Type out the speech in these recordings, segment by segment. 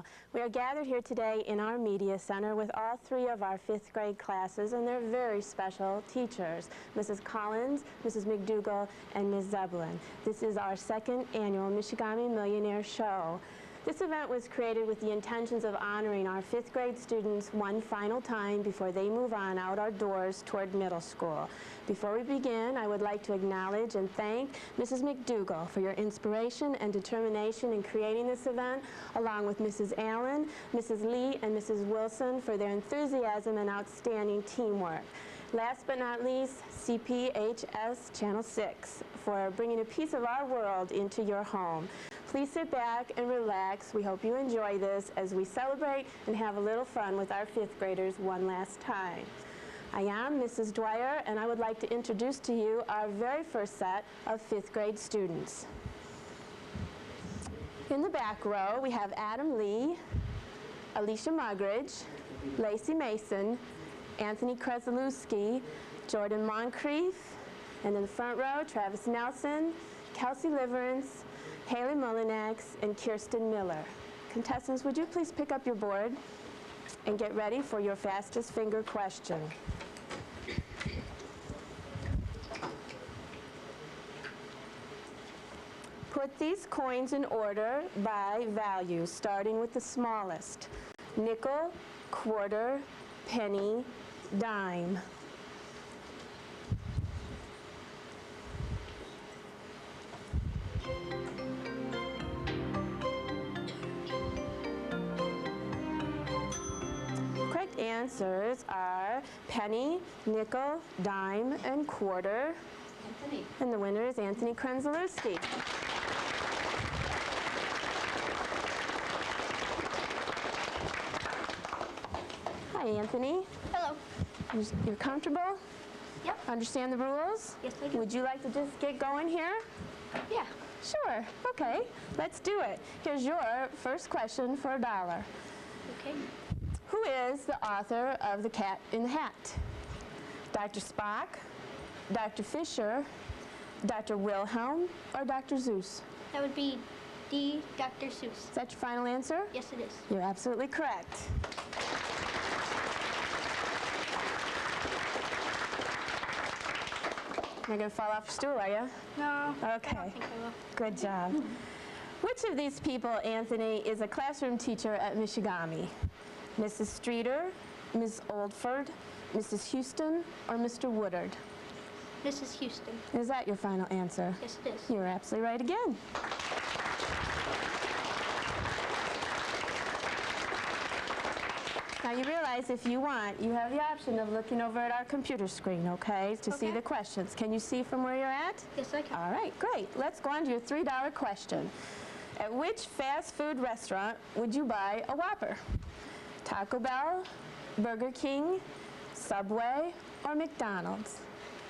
all. We are gathered here today in our media center with all three of our 5th grade classes and their very special teachers, Mrs. Collins, Mrs. McDougall, and Ms. Zeppelin. This is our 2nd annual Michigamme Millionaire show. This event was created with the intentions of honoring our 5th grade students one final time before they move on out our doors toward middle school. Before we begin, I would like to acknowledge and thank Mrs. McDougall for your inspiration and determination in creating this event, along with Mrs. Allen, Mrs. Lee, and Mrs. Wilson for their enthusiasm and outstanding teamwork. Last but not least, CPHS Channel 6 for bringing a piece of our world into your home. Please sit back and relax. We hope you enjoy this as we celebrate and have a little fun with our 5th graders one last time. I am Mrs. Dwyer, and I would like to introduce to you our very first set of 5th grade students. In the back row, we have Adam Lee, Alicia Mugridge, Lacey Mason, Anthony Kresalewski, Jordan Moncrief, and in the front row, Travis Nelson, Kelsey Liverance, Haley Mullinax, and Kirsten Miller. Contestants, would you please pick up your board and get ready for your fastest finger question. Put these coins in order by value, starting with the smallest. Nickel, quarter, penny, dime. Correct answers are penny, nickel, dime, and quarter. Anthony. And the winner is Anthony Kresalewski. Hi, Anthony. Hello. You're comfortable? Yep. Understand the rules? Yes, I do. Would you like to just get going here? Yeah. Sure. Okay. Let's do it. Here's your first question for $1. Okay. Who is the author of The Cat in the Hat? Dr. Spock, Dr. Fisher, Dr. Wilhelm, or Dr. Zeus? That would be D. Dr. Seuss. Is that your final answer? Yes, it is. You're absolutely correct. You're going to fall off your stool, are you? No. Okay. I don't think I will. Good job. Which of these people, Anthony, is a classroom teacher at Michigamme? Mrs. Streeter, Ms. Oldford, Mrs. Houston, or Mr. Woodard? Mrs. Houston. Is that your final answer? Yes, it is. You're absolutely right again. Now you realize if you want, you have the option of looking over at our computer screen, okay, to see the questions. Can you see from where you're at? Yes, I can. All right, great. Let's go on to your $3 question. At which fast food restaurant would you buy a Whopper? Taco Bell, Burger King, Subway, or McDonald's?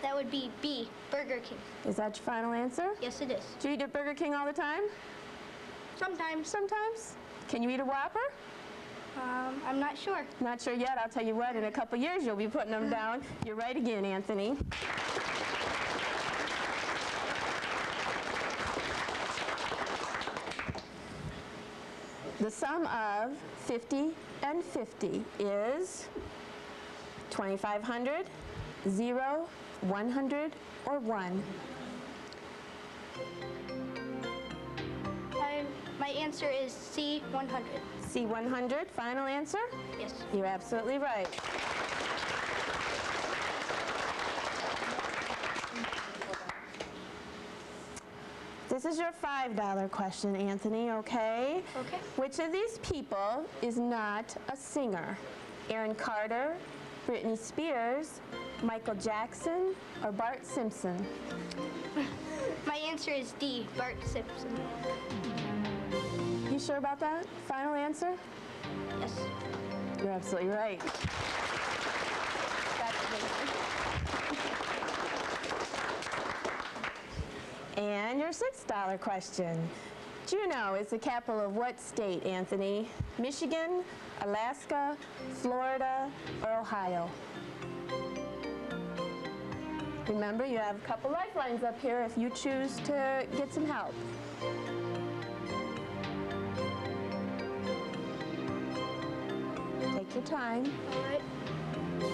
That would be B. Burger King. Is that your final answer? Yes, it is. Do you eat at Burger King all the time? Sometimes. Sometimes. Can you eat a Whopper? I'm not sure. Not sure yet. I'll tell you what, in a couple years you'll be putting them down. You're right again, Anthony. The sum of 50 and 50 is 2,500, 0, 100, or 1. My answer is C. 100. C. 100, final answer? Yes. You're absolutely right. This is your $5 question, Anthony, okay? Okay. Which of these people is not a singer? Aaron Carter, Britney Spears, Michael Jackson, or Bart Simpson? My answer is D. Bart Simpson. You sure about that? Final answer? Yes. You're absolutely right. And your $6 question. Juneau is the capital of what state, Anthony? Michigan, Alaska, Florida, or Ohio? Remember, you have a couple lifelines up here if you choose to get some help. time. All right.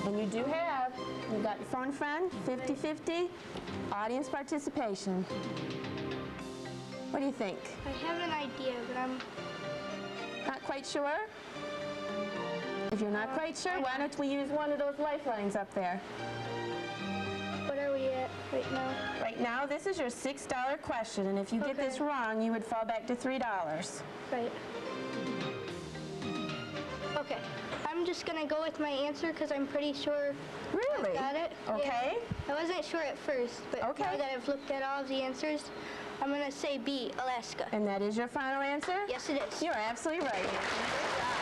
And you do have, you got your phone friend, 50-50, audience participation. What do you think? I have an idea, but I'm Not quite sure? If you're not quite sure, why don't we use one of those lifelines up there? What are we at right now? Right now, this is your $6 question, and if you get this Okay. wrong, you would fall back to $3. Right. Okay. I'm just gonna go with my answer because I'm pretty sure Really? I got it. Okay. Yeah. I wasn't sure at first, but Okay. now that I've looked at all of the answers, I'm gonna say B, Alaska. And that is your final answer? Yes, it is. You're absolutely right, Anthony. Good job.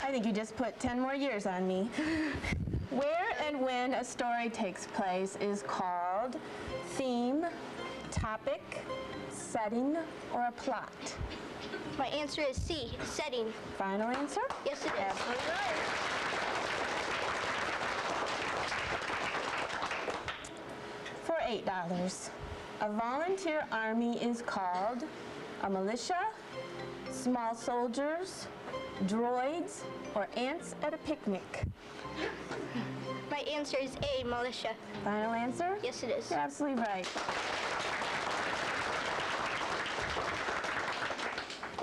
I think you just put 10 more years on me. Where and when a story takes place is called theme, topic, setting, or a plot. My answer is C, setting. Final answer? Yes, it is. Absolutely right. For $8, a volunteer army is called a militia, small soldiers, droids, or ants at a picnic. My answer is A, militia. Final answer? Yes, it is. You're absolutely right.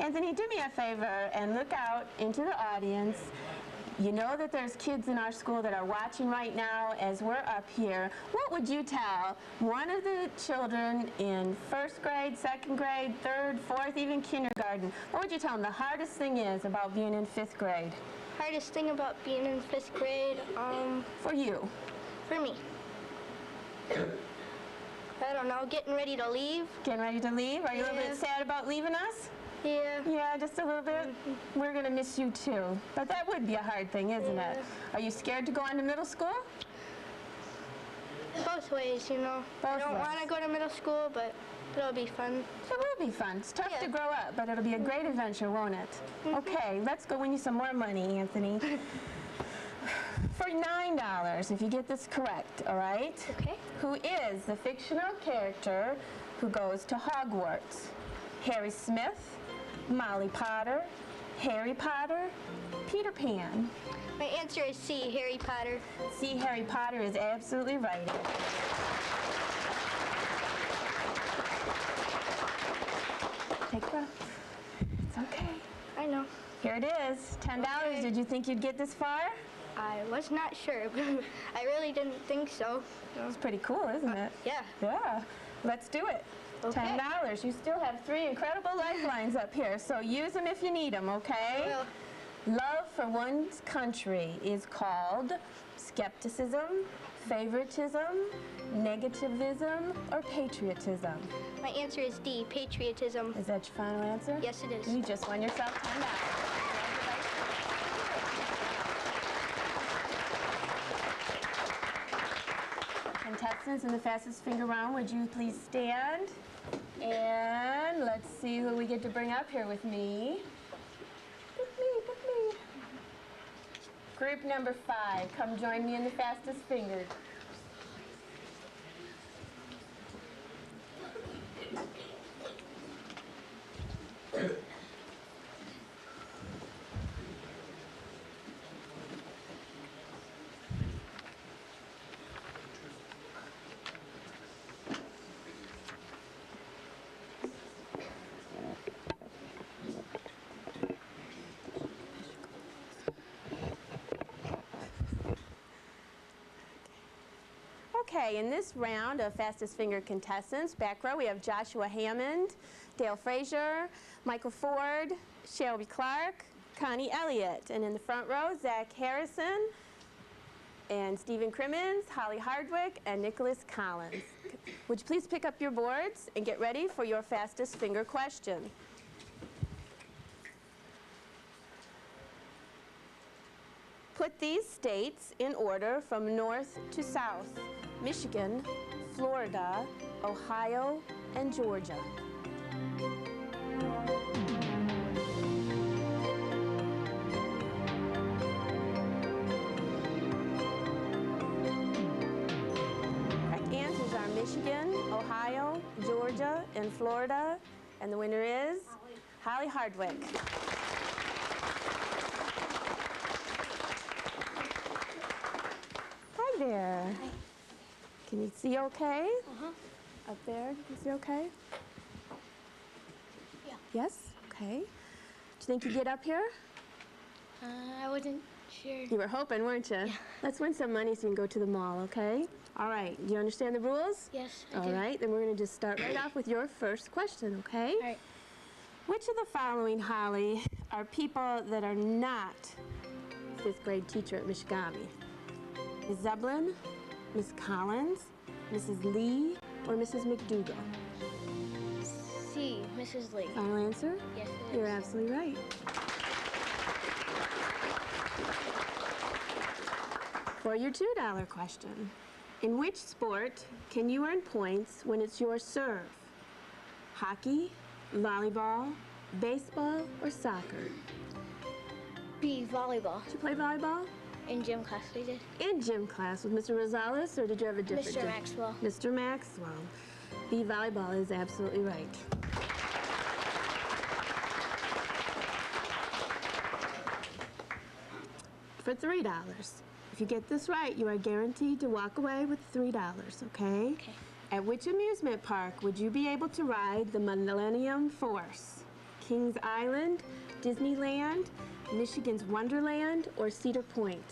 Anthony, do me a favor and look out into the audience. You know that there's kids in our school that are watching right now as we're up here. What would you tell one of the children in first grade, second grade, third, fourth, even kindergarten? What would you tell them the hardest thing is about being in fifth grade? Hardest thing about being in fifth grade, For you. for me. I don't know, getting ready to leave. Getting ready to leave? Are you a little Yeah. bit sad about leaving us? Yeah. Yeah, just a little bit. We're going to miss you too. But that would be a hard thing, isn't it? Are you scared to go on to middle school? Both ways, you know. I Both don't ways. want to go to middle school, but it'll be fun. It will be fun. It's tough to Yeah. grow up, but it'll be a great adventure, won't it? Okay, let's go win you some more money, Anthony. For $9, if you get this correct, all right? Okay. Who is the fictional character who goes to Hogwarts? Harry Smith, Molly Potter, Harry Potter, Peter Pan. My answer is C, Harry Potter. See, Harry Potter is absolutely right. Take a breath. It's okay. I know. Here it is, $10. Okay. Did you think you'd get this far? I was not sure, but I really didn't think so. No. It's pretty cool, isn't it? Yeah. Yeah. Let's do it. Okay. $10. You still have 3 incredible lifelines up here, so use them if you need them, okay? Well, Love for one's country is called skepticism, favoritism, negativism, or patriotism. my answer is D, patriotism. Is that your final answer? Yes, it is. You just won yourself $10. Contestants in the fastest finger round, would you please stand? And let's see who we get to bring up here with me. With me. Group number 5, come join me in the fastest finger. Okay, in this round of fastest finger contestants, back row we have Joshua Hammond, Dale Frazier, Michael Ford, Shelby Clark, Connie Elliott. And in the front row, Zach Harrison, and Stephen Crimmins, Holly Hardwick, and Nicholas Collins. Would you please pick up your boards and get ready for your fastest finger question? Put these states in order from north to south: Michigan, Florida, Ohio, and Georgia. Correct answers are Michigan, Ohio, Georgia, and Florida. And the winner is Holly Hardwick. Hi there. Hi. Can you see okay? Uh-huh. Up there, can you see okay? Yeah. Yes? Okay. Do you think you get up here? I wasn't sure. You were hoping, weren't you? Yeah. Let's win some money so you can go to the mall, okay? All right. Do you understand the rules? Yes, I All do. right. Then we're going to just start right off with your first question, okay? All right. Which of the following, Holly, are people that are not fifth grade teacher at Michigamme? Ms. Zeblin, Ms. Collins, Mrs. Lee, or Mrs. McDougall? C, Mrs. Lee. Final answer? Yes, it is. You're absolutely right. For your $2 question, in which sport can you earn points when it's your serve? Hockey, volleyball, baseball, or soccer? B, volleyball. Did you play volleyball? In gym class we did. In gym class with Mr. Rosales, or did you have a different Mr. gym? Maxwell. Mr. Maxwell. The volleyball is absolutely right. For $3. If you get this right, you are guaranteed to walk away with $3, okay? Okay. At which amusement park would you be able to ride the Millennium Force? Kings Island, Disneyland, Michigan's Wonderland, or Cedar Point?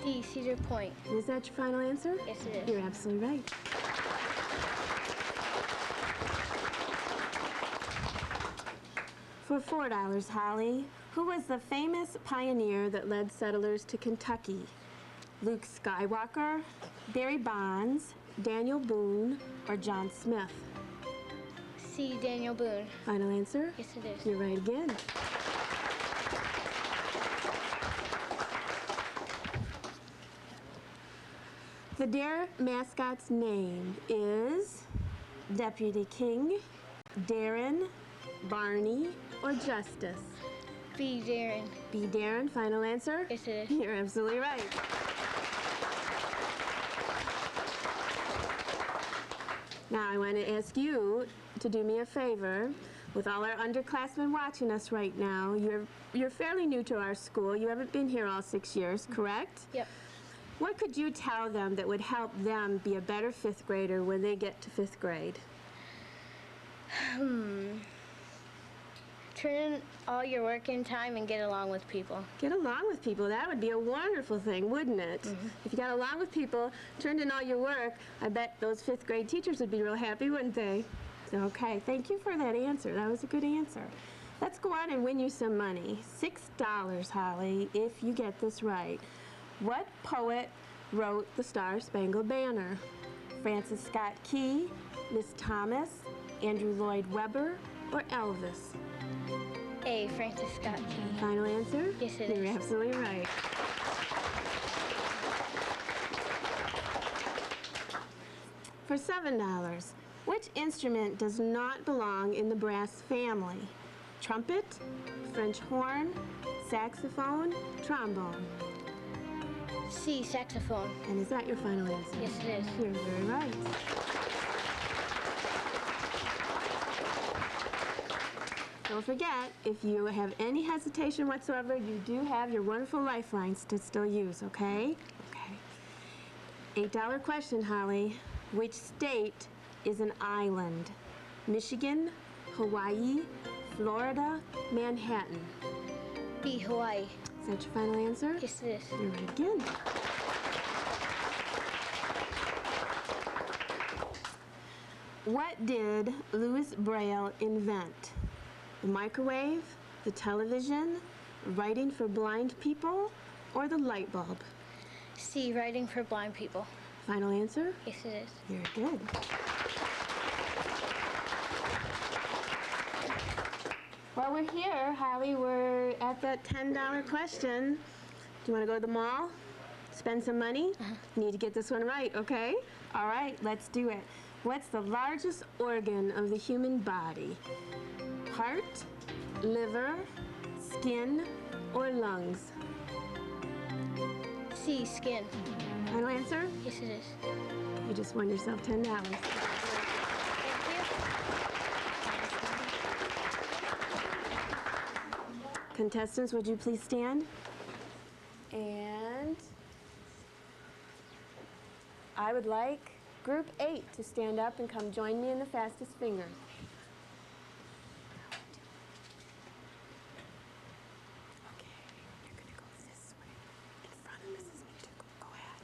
D, Cedar Point. Is that your final answer? Yes, it is. You're absolutely right. For $4, Holly, who was the famous pioneer that led settlers to Kentucky? Luke Skywalker, Barry Bonds, Daniel Boone, or John Smith? C, Daniel Boone. Final answer? Yes, it is. You're right again. The Dare mascot's name is Deputy King, Darren, Barney, or Justice? B, Darren. B. Darren, final answer? Yes, it is. You're absolutely right. Now I want to ask you to do me a favor. With all our underclassmen watching us right now, you're fairly new to our school. You haven't been here all 6 years, correct? Yep. What could you tell them that would help them be a better fifth grader when they get to fifth grade? Turn in all your work in time and get along with people. Get along with people. That would be a wonderful thing, wouldn't it? If you got along with people, turned in all your work, I bet those fifth grade teachers would be real happy, wouldn't they? Okay, thank you for that answer. That was a good answer. Let's go on and win you some money. $6, Holly, if you get this right. What poet wrote the Star-Spangled Banner? Francis Scott Key, Miss Thomas, Andrew Lloyd Webber, or Elvis? A, Francis Scott Key. Final answer? Yes, it You're is. absolutely right. For $7, which instrument does not belong in the brass family? Trumpet, French horn, saxophone, trombone? C, saxophone. And is that your final answer? Yes, it is. You're very right. Don't forget, if you have any hesitation whatsoever, you do have your wonderful lifelines to still use, okay? Okay. $8 question, Holly. Which state is an island? Michigan, Hawaii, Florida, Manhattan? B, Hawaii. Is that your final answer? Yes, it is. You're right again. What did Louis Braille invent? The microwave, the television, writing for blind people, or the light bulb? C, writing for blind people. Final answer? Yes, it is. Very good. While we're here, Holly, we're at that $10 question. Do you want to go to the mall? Spend some money? You need to get this one right, okay? All right, let's do it. What's the largest organ of the human body? Heart, liver, skin, or lungs? C, skin. Final answer? Yes, it is. You just won yourself $10. Thank you. Contestants, would you please stand? And I would like Group 8 to stand up and come join me in the fastest fingers. Okay, you're going to go this way, in front of Mrs. McDougall. Go ahead.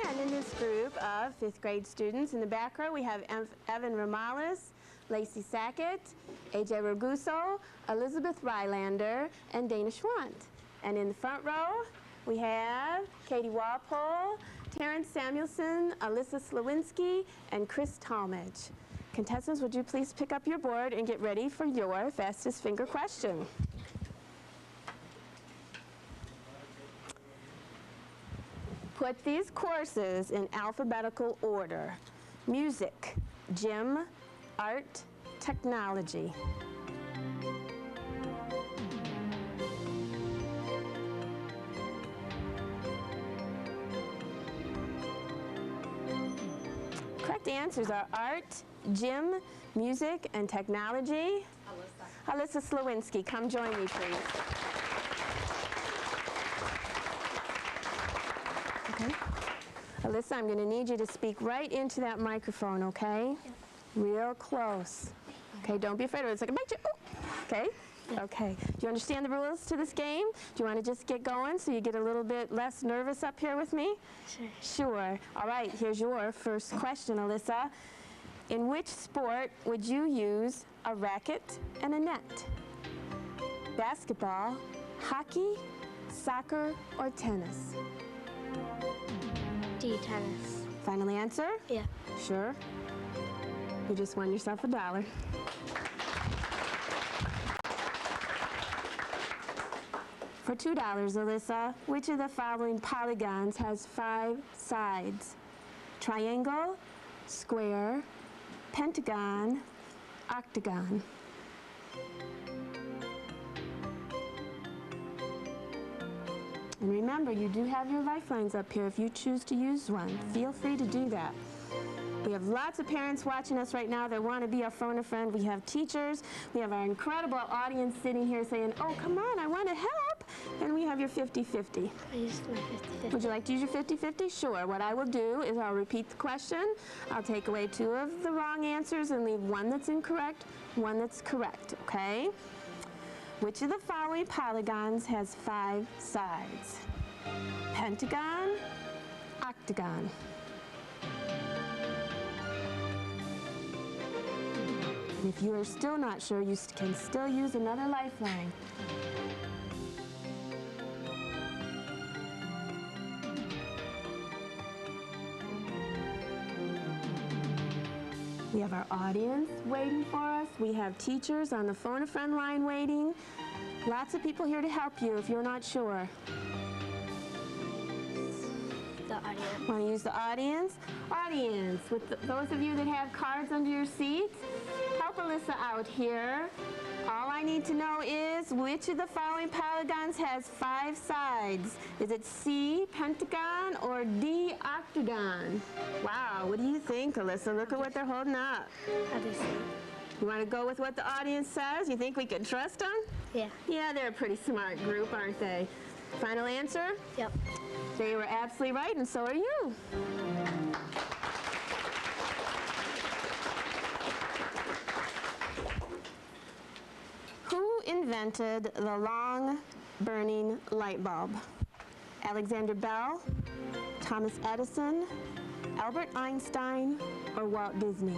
And in this group of 5th grade students, in the back row we have Evan Romales, Lacey Sackett, AJ Raguso, Elizabeth Rylander, and Dana Schwant. And in the front row we have Katie Walpole, Terrence Samuelson, Alyssa Slawinski, and Chris Talmadge. Contestants, would you please pick up your board and get ready for your fastest finger question? Put these courses in alphabetical order: music, gym, art, technology. Correct answers are art, gym, music, and technology. Alyssa Slawinski, come join me, please. Okay. Alyssa, I'm going to need you to speak right into that microphone, okay? Yeah. Real close. Okay, don't be afraid of it. It's like a bite you. Okay? Yeah. Okay. Do you understand the rules to this game? Do you want to just get going so you get a little bit less nervous up here with me? Sure. Sure. All right, here's your first question, Alyssa. In which sport would you use a racket and a net? Basketball, hockey, soccer, or tennis? D, tennis. Final answer? Yeah. Sure. You just won yourself $1. For $2, Alyssa, which of the following polygons has 5 sides? Triangle, square, pentagon, octagon. And remember, you do have your lifelines up here if you choose to use one. Feel free to do that. We have lots of parents watching us right now that want to be our phone a friend. We have teachers. We have our incredible audience sitting here saying, oh, come on, I want to help. And we have your 50-50. I used my 50-50. Would you like to use your 50-50? Sure. What I will do is I'll repeat the question. I'll take away 2 of the wrong answers and leave 1 that's incorrect, 1 that's correct, okay? Which of the following polygons has 5 sides? Pentagon, octagon. And if you are still not sure, you can still use another lifeline. We have our audience waiting for us. We have teachers on the phone a friend line waiting. Lots of people here to help you if you're not sure. The audience. Want to use the audience? Audience, with those of you that have cards under your seats, help Alyssa out here. All I need to know is which of the following polygons has 5 sides? Is it C, pentagon, or D, octagon? Wow, what do you think, Alyssa? Look at what they're holding up. How do you see? You want to go with what the audience says? You think we can trust them? Yeah. Yeah, they're a pretty smart group, aren't they? Final answer? Yep. They were absolutely right, and so are you. Who invented the long burning light bulb? Alexander Bell, Thomas Edison, Albert Einstein, or Walt Disney?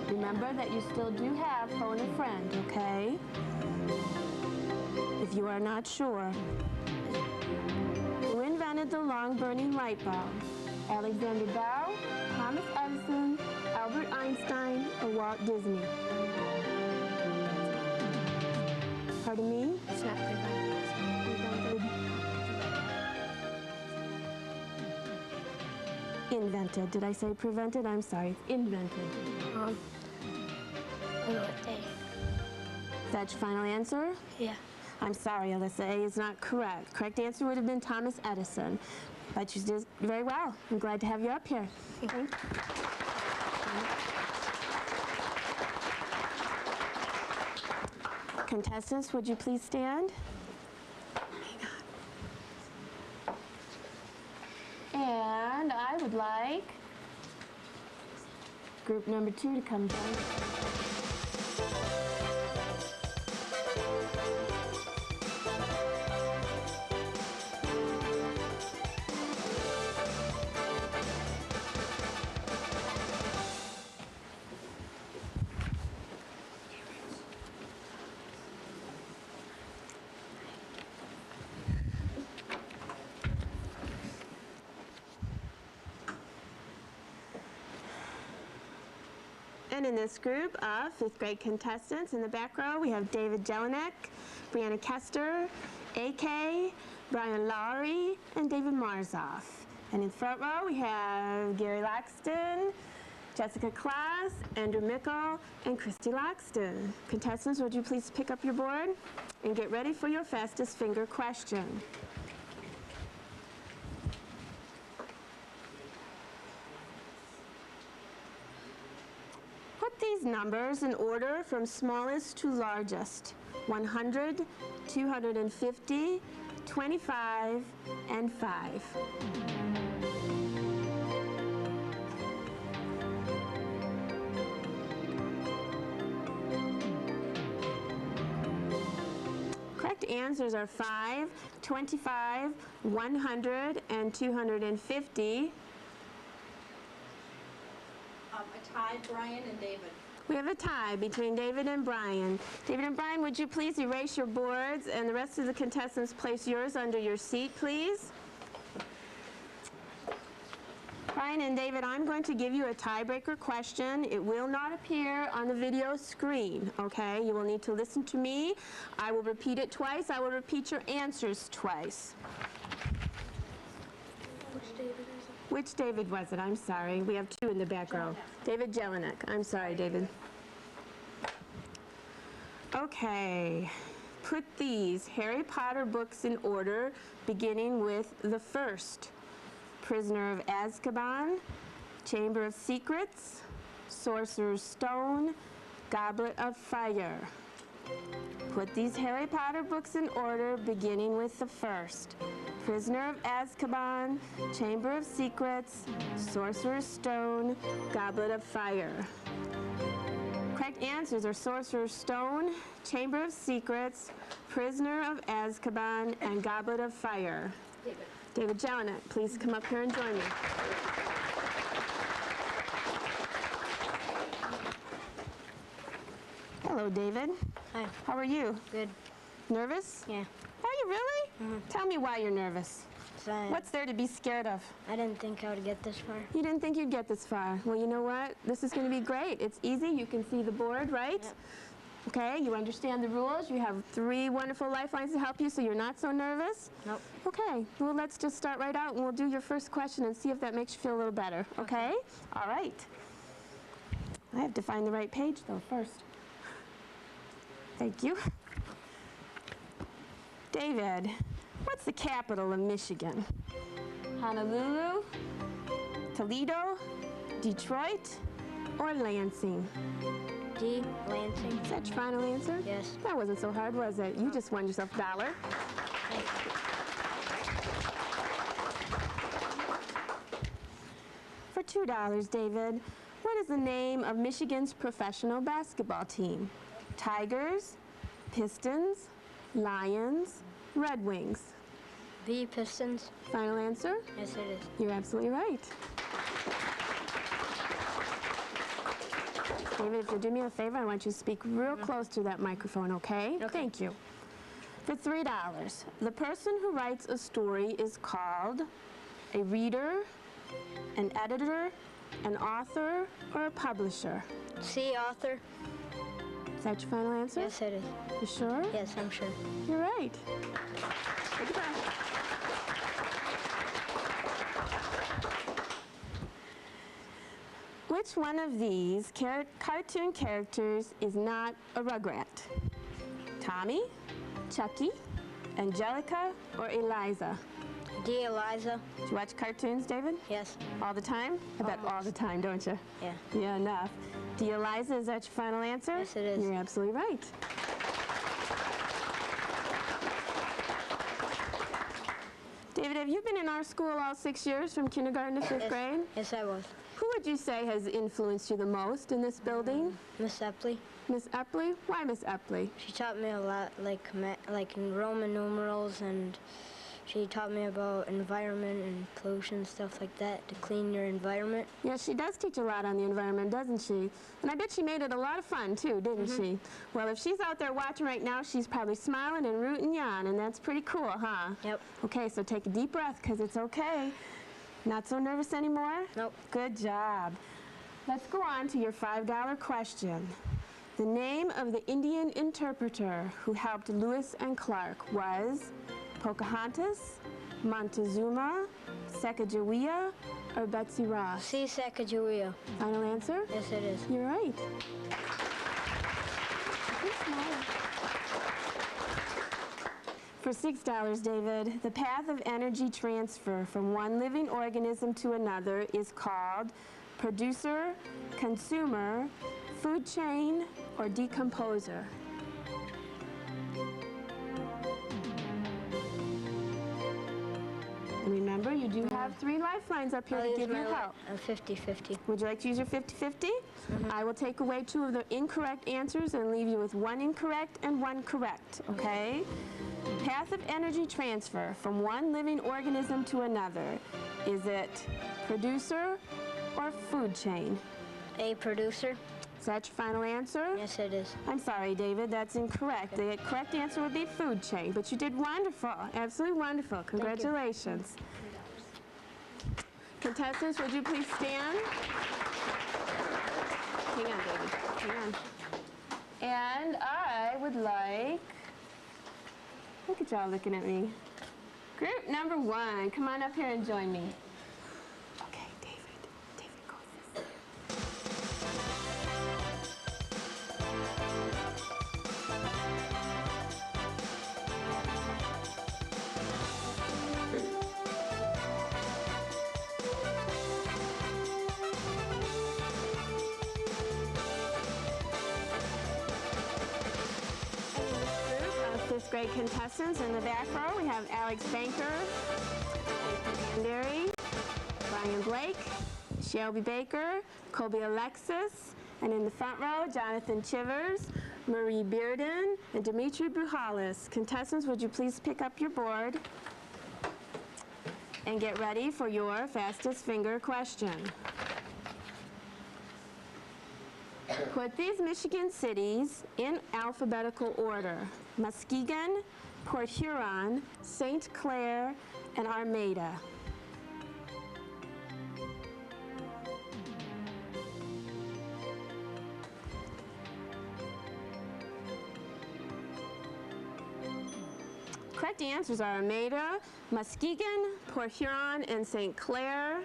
Remember that you still do have phone a friend, okay? If you are not sure. Who invented the long burning light bulb? Alexander Bell, Thomas Edison, Albert Albert Einstein or Walt Disney? Pardon me? It's not prevented. Invented. Did I say prevented? I'm sorry. Invented. I don't know what day. Is that your final answer? Yeah. I'm sorry, Alyssa. A is not correct. Correct answer would have been Thomas Edison. But you did very well. I'm glad to have you up here. Thank you. Contestants, would you please stand? And I would like group number 2 to come down. And in this group of 5th grade contestants, in the back row, we have David Jelinek, Brianna Kester, AK, Brian Lowry, and David Marzoff. And in the front row, we have Gary Laxton, Jessica Klaas, Andrew Mickle, and Christy Laxton. Contestants, would you please pick up your board and get ready for your fastest finger question. These numbers in order from smallest to largest: 100, 250, 25, and 5. Correct answers are 5, 25, 100, and 250. A tie, Brian and David. We have a tie between David and Brian. David and Brian, would you please erase your boards, and the rest of the contestants place yours under your seat, please? Brian and David, I'm going to give you a tiebreaker question. It will not appear on the video screen, okay? You will need to listen to me. I will repeat it twice. I will repeat your answers twice. Which David was it? I'm sorry. We have 2 in the back row. David Jelinek. I'm sorry, David. Okay. Put these Harry Potter books in order, beginning with the first: Prisoner of Azkaban, Chamber of Secrets, Sorcerer's Stone, Goblet of Fire. Put these Harry Potter books in order, beginning with the first: Prisoner of Azkaban, Chamber of Secrets, Sorcerer's Stone, Goblet of Fire. Correct answers are Sorcerer's Stone, Chamber of Secrets, Prisoner of Azkaban, and Goblet of Fire. David Jelinek, please come up here and join me. Hello, David. Hi. How are you? Good. Nervous? Yeah. Are you really? Tell me why you're nervous. So What's there to be scared of? I didn't think I would get this far. You didn't think you'd get this far. Well, you know what? This is going to be great. It's easy. You can see the board, right? Yep. Okay, you understand the rules. You have 3 wonderful lifelines to help you, so you're not so nervous? Nope. Okay, well, let's just start right out, and we'll do your first question and see if that makes you feel a little better, okay? All right. I have to find the right page, though, first. Thank you. David, what's the capital of Michigan? Honolulu, Toledo, Detroit, or Lansing? D, Lansing. Is that your final answer? Yes. That wasn't so hard, was it? You just won yourself $1. For $2, David, what is the name of Michigan's professional basketball team? Tigers, Pistons, Lions, Red Wings. B, Pistons. Final answer? Yes, it is. You're absolutely right. David, if you'll do me a favor, I want you to speak real close to that microphone, okay? Thank you. For $3, the person who writes a story is called a reader, an editor, an author, or a publisher? C, author. Is that your final answer? Yes, it is. You sure? Yes, I'm sure. You're right. Take a breath. Which one of these cartoon characters is not a Rugrat? Tommy, Chucky, Angelica, or Eliza? D, Eliza. Do you watch cartoons, David? Yes. All the time? I bet all the time, don't you? Yeah. Yeah, enough. D, Eliza, is that your final answer? Yes, it is. You're absolutely right. David, have you been in our school all 6 years, from kindergarten to fifth grade? Yes, I was. Who would you say has influenced you the most in this building? Miss Epley. Miss Epley? Why Miss Epley? She taught me a lot, like in Roman numerals, and she taught me about environment and pollution, stuff like that, to clean your environment. Yeah, she does teach a lot on the environment, doesn't she? And I bet she made it a lot of fun, too, didn't she? Well, if she's out there watching right now, she's probably smiling and rooting you on, and that's pretty cool, huh? Yep. Okay, so take a deep breath, because it's okay. Not so nervous anymore? Nope. Good job. Let's go on to your $5 question. The name of the Indian interpreter who helped Lewis and Clark was Pocahontas, Montezuma, Sacagawea, or Betsy Ross? C, Sacagawea. Final answer? Yes, it is. You're right. For $6, David, the path of energy transfer from one living organism to another is called producer, consumer, food chain, or decomposer. And remember, you do have 3 lifelines up here I'll to use give you my help. 50-50. Would you like to use your 50-50? I will take away 2 of the incorrect answers and leave you with 1 incorrect and 1 correct, okay? Path of energy transfer from one living organism to another. Is it producer or food chain? A, producer. Is that your final answer? Yes, it is. I'm sorry, David, that's incorrect. The correct answer would be food chain, but you did wonderful, absolutely wonderful. Congratulations. Contestants, would you please stand? Hang on, David, hang on. And I would like, look at y'all looking at me. Group number 1, come on up here and join me. Okay, David goes this. Fifth grade contestants in the back row, we have Alex Banker, Derry, Brian Blake, Shelby Baker, Colby Alexis, and in the front row, Jonathan Chivers, Marie Bearden, and Dimitri Buhalis. Contestants, would you please pick up your board and get ready for your fastest finger question. Put these Michigan cities in alphabetical order: Muskegon, Port Huron, St. Clair, and Armada. Correct answers are Armada, Muskegon, Port Huron, and St. Clair.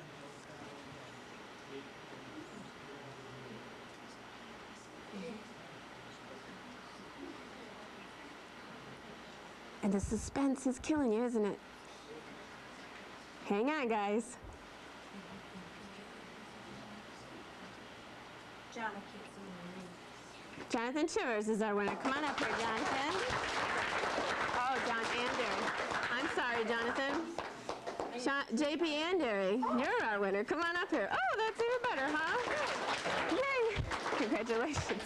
And the suspense is killing you, isn't it? Hang on, guys. Jonathan Chivers is our winner. Come on up here, Jonathan. Oh, John Andery. I'm sorry, Jonathan. JP Andery, you're our winner. Come on up here. Oh, that's even better, huh? Yay! Congratulations.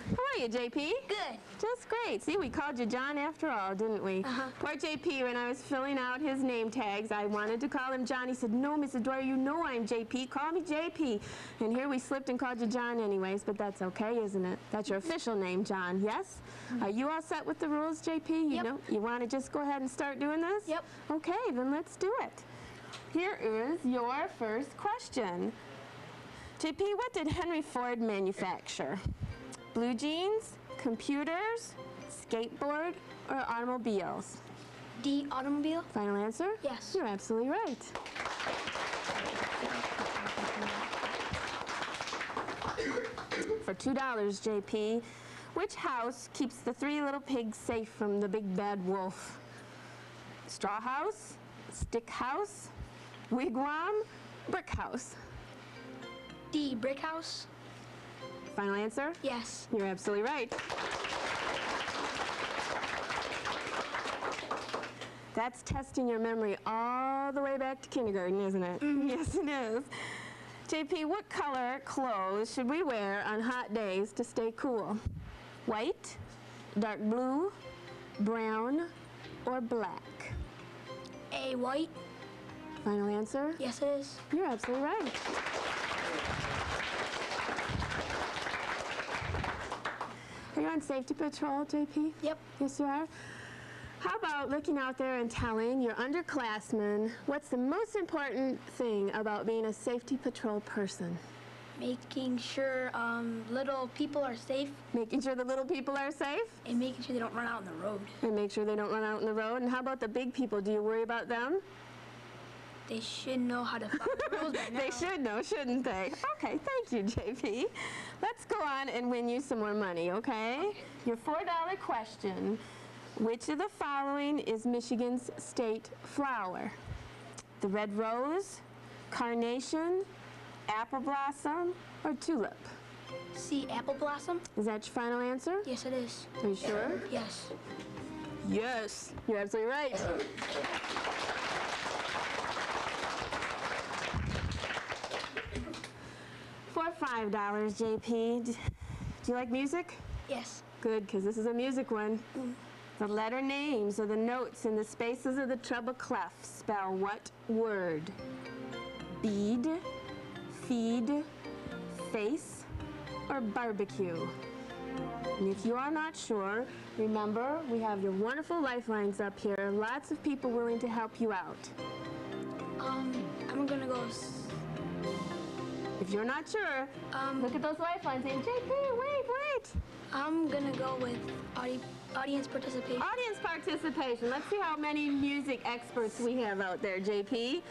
How are you, JP? Good. Just great. See, we called you John after all, didn't we? Poor JP, when I was filling out his name tags, I wanted to call him John. He said, no, Mrs. Dwyer, you know I'm JP. Call me JP. And here we slipped and called you John anyways, but that's okay, isn't it? That's your official name, John, yes? Are you all set with the rules, JP? You know, you want to just go ahead and start doing this? Yep. Okay, then let's do it. Here is your first question. JP, what did Henry Ford manufacture? Blue jeans, computers, skateboard, or automobiles? D, automobile. Final answer? Yes. You're absolutely right. For $2, JP, which house keeps the 3 little pigs safe from the big bad wolf? Straw house, stick house, wigwam, brick house? D, brick house. Final answer? Yes. You're absolutely right. That's testing your memory all the way back to kindergarten, isn't it? Mm-hmm. Yes, it is. JP, what color clothes should we wear on hot days to stay cool? White, dark blue, brown, or black? A, white. Final answer? Yes, it is. You're absolutely right. Are you on safety patrol, JP? Yep. Yes, you are. How about looking out there and telling your underclassmen what's the most important thing about being a safety patrol person? Making sure little people are safe. Making sure the little people are safe? And making sure they don't run out on the road. And make sure they don't run out on the road. And how about the big people? Do you worry about them? They should know how to follow the rules by now. They should know, shouldn't they? Okay, thank you, JP. Let's go on and win you some more money, okay? Your $4 question. Which of the following is Michigan's state flower? The red rose, carnation, apple blossom, or tulip? C, apple blossom. Is that your final answer? Yes, it is. Are you sure? Yes. Yes, you're absolutely right. For $5, JP. Do you like music? Yes. Good, because this is a music one. The letter names or the notes in the spaces of the treble clef spell what word? Bead, feed, face, or barbecue? And if you are not sure, remember we have your wonderful lifelines up here. Lots of people willing to help you out. I'm gonna go. If you're not sure, look at those lifelines saying, JP, wait. I'm gonna go with audience participation. Audience participation. Let's see how many music experts we have out there, JP.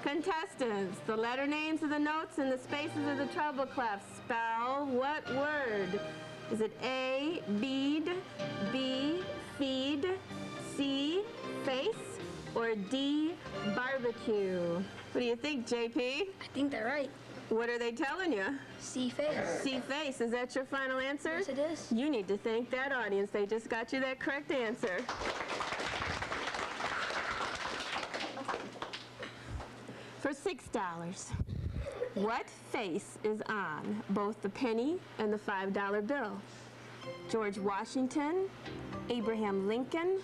Contestants, the letter names of the notes in the spaces of the treble clef spell what word? Is it A, bead, B, feed, C, face, or D, barbecue? What do you think, JP? I think they're right. What are they telling you? C, face. C, face. Is that your final answer? Yes, it is. You need to thank that audience. They just got you that correct answer. For $6, what face is on both the penny and the $5 bill? George Washington, Abraham Lincoln,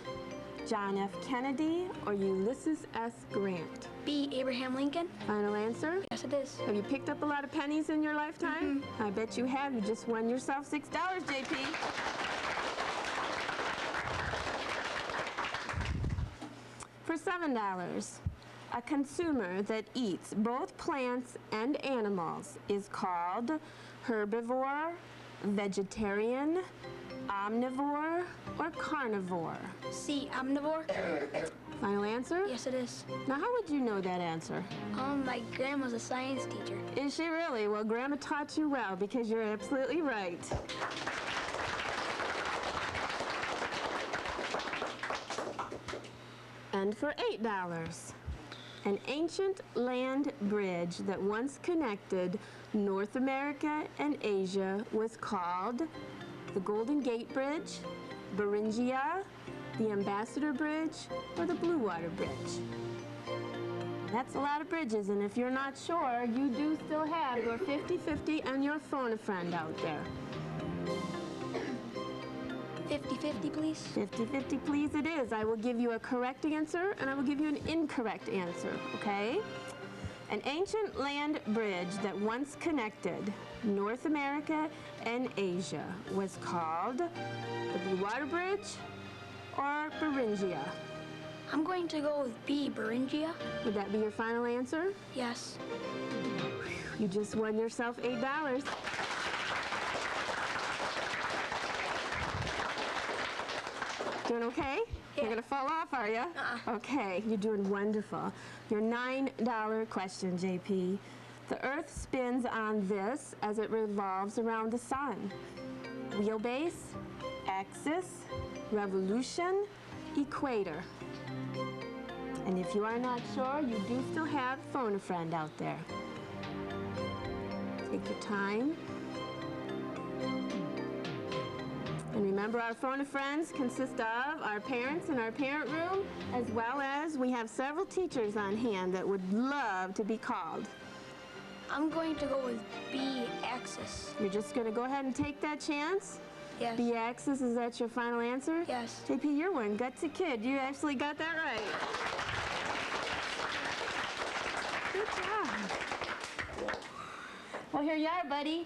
John F. Kennedy, or Ulysses S. Grant? B, Abraham Lincoln. Final answer? Yes, it is. Have you picked up a lot of pennies in your lifetime? Mm-hmm. I bet you have. You just won yourself $6, JP. For $7, a consumer that eats both plants and animals is called herbivore, vegetarian, omnivore, or carnivore? C, omnivore. Final answer? Yes, it is. Now, how would you know that answer? My grandma's a science teacher. Is she really? Well, Grandma taught you well because you're absolutely right. And for $8, an ancient land bridge that once connected North America and Asia was called the Golden Gate Bridge, Beringia, the Ambassador Bridge, or the Blue Water Bridge. That's a lot of bridges, and if you're not sure, you do still have your 50-50 and your phone a friend out there. 50-50, please. 50-50, please it is. I will give you a correct answer, and I will give you an incorrect answer, okay? An ancient land bridge that once connected North America and Asia was called the Blue Water Bridge or Beringia. I'm going to go with B, Beringia. Would that be your final answer? Yes. You just won yourself $8. Doing okay? Yeah. You're gonna fall off, are you? Okay, you're doing wonderful. Your $9 question, JP. The Earth spins on this as it revolves around the sun. Wheelbase, axis, revolution, equator. And if you are not sure, you do still have Phone a Friend out there. Take your time. And remember, our Phone a Friends consist of our parents in our parent room, as well as we have several teachers on hand that would love to be called. I'm going to go with B, axis. You're just going to go ahead and take that chance? Yes. B axis, is that your final answer? Yes. JP, you're one gutsy kid. You actually got that right. Good job. Well, here you are, buddy.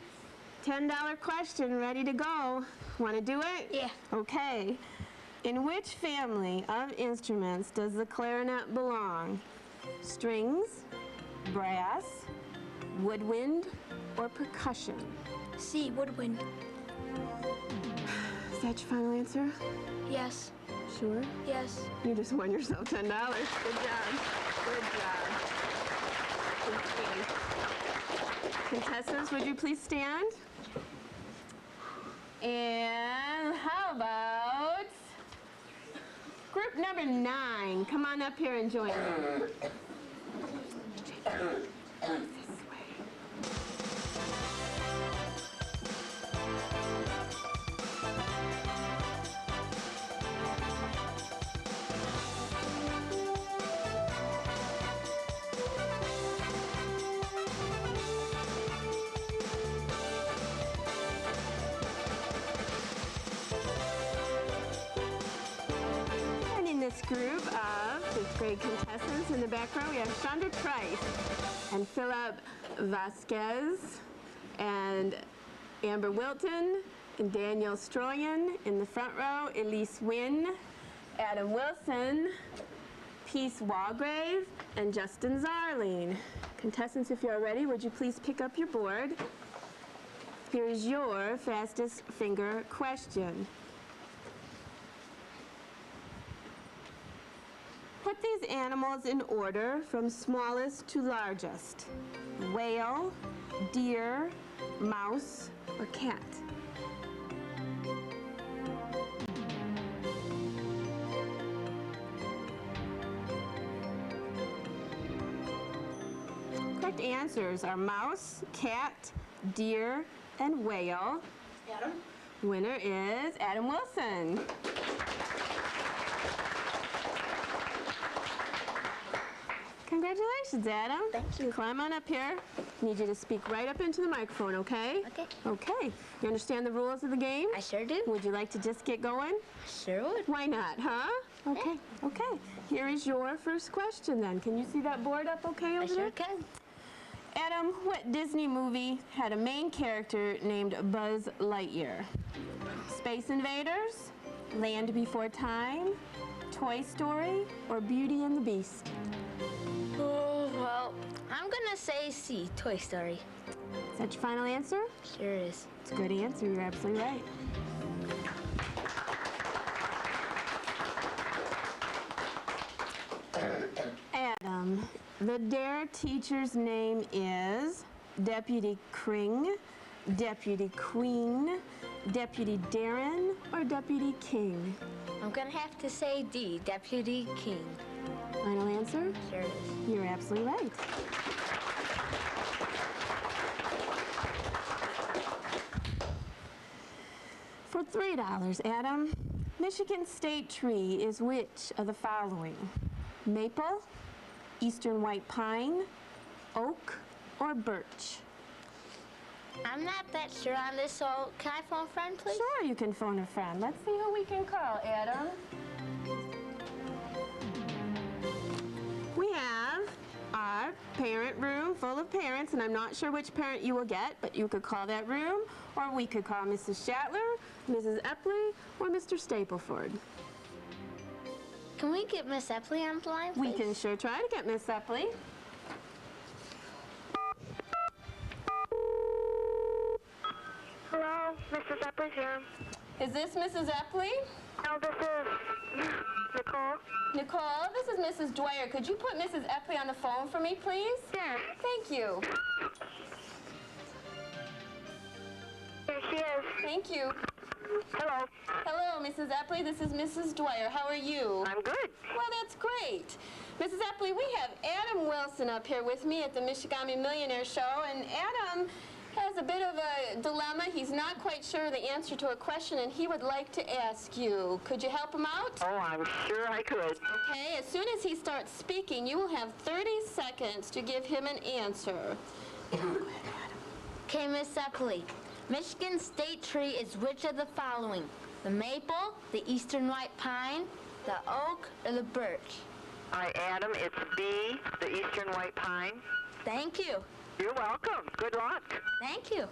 $10 question, ready to go. Want to do it? Yeah. Okay. In which family of instruments does the clarinet belong? Strings, brass, woodwind, or percussion? C, woodwind. Is that your final answer? Yes. Sure? Yes. You just won yourself $10. Good job. Good job. Okay. Contestants, would you please stand? And how about group number 9? Come on up here and join me. This group of 5th grade contestants in the back row, we have Chandra Trice and Philip Vasquez and Amber Wilton and Daniel Stroyan. In the front row, Elise Wynn, Adam Wilson, Peace Walgrave, and Justin Zarling. Contestants, if you're ready, would you please pick up your board? Here's your fastest finger question. Put these animals in order from smallest to largest. Whale, deer, mouse, or cat. Correct answers are mouse, cat, deer, and whale. Adam? Winner is Adam Wilson. Congratulations, Adam. Thank you. Climb on up here. Need you to speak right up into the microphone, okay? Okay. Okay. You understand the rules of the game? I sure do. Would you like to just get going? Sure would. Why not, huh? Okay. Okay. Here is your first question then. Can you see that board up okay over I there? sure can. Adam, what Disney movie had a main character named Buzz Lightyear? Space Invaders, Land Before Time, Toy Story, or Beauty and the Beast? Oh, well, I'm gonna say C, Toy Story. Is that your final answer? Sure is. It's a good answer. You're absolutely right. Adam, the DARE teacher's name is Deputy Kring, Deputy Queen, Deputy Darren, or Deputy King? I'm gonna have to say D, Deputy King. Final answer? Sure is. You're absolutely right. For $3, Adam, Michigan State tree is which of the following? Maple, eastern white pine, oak, or birch? I'm not that sure on this, so can I phone a friend, please? Sure, you can phone a friend. Let's see who we can call, Adam. We have our parent room full of parents, and I'm not sure which parent you will get, but you could call that room, or we could call Mrs. Shatler, Mrs. Epley, or Mr. Stapleford. Can we get Miss Epley on the line, please? We can sure try to get Miss Epley. Mrs. Epley's here. Is this Mrs. Epley? No, this is Nicole. Nicole, this is Mrs. Dwyer. Could you put Mrs. Epley on the phone for me, please? Yes. Thank you. Here she is. Thank you. Hello. Hello, Mrs. Epley. This is Mrs. Dwyer. How are you? I'm good. Well, that's great. Mrs. Epley, we have Adam Wilson up here with me at the Michigamme Millionaire show, and Adam has a bit of a dilemma. He's not quite sure the answer to a question, and he would like to ask you. Could you help him out? Oh, I'm sure I could. Okay, as soon as he starts speaking, you will have 30 seconds to give him an answer. Okay, Miss Epley. Michigan state tree is which of the following? The maple, the eastern white pine, the oak, or the birch? Hi, Adam. It's B, the eastern white pine. Thank you. You're welcome. Good luck. Thank you.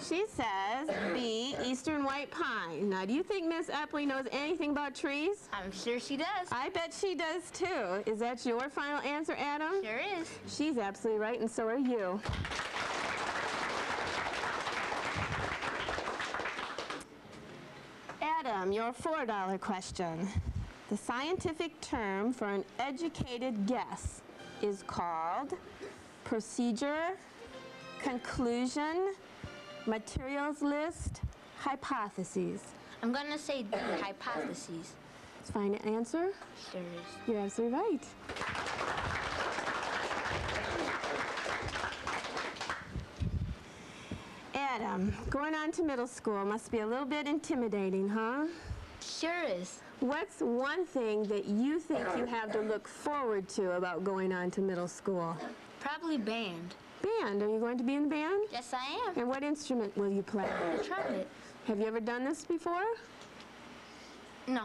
She says B, eastern white pine. Now, do you think Miss Epley knows anything about trees? I'm sure she does. I bet she does too. Is that your final answer, Adam? Sure is. She's absolutely right, and so are you. Adam, your $4 question. The scientific term for an educated guess is called procedure, conclusion, materials list, hypotheses. I'm going to say D, hypotheses. Find an answer? Sure is. You're absolutely right. Adam, going on to middle school must be a little bit intimidating, huh? Sure is. What's one thing that you think you have to look forward to about going on to middle school? Probably band. Band. Are you going to be in the band? Yes, I am. And what instrument will you play? The trumpet. Have you ever done this before? No.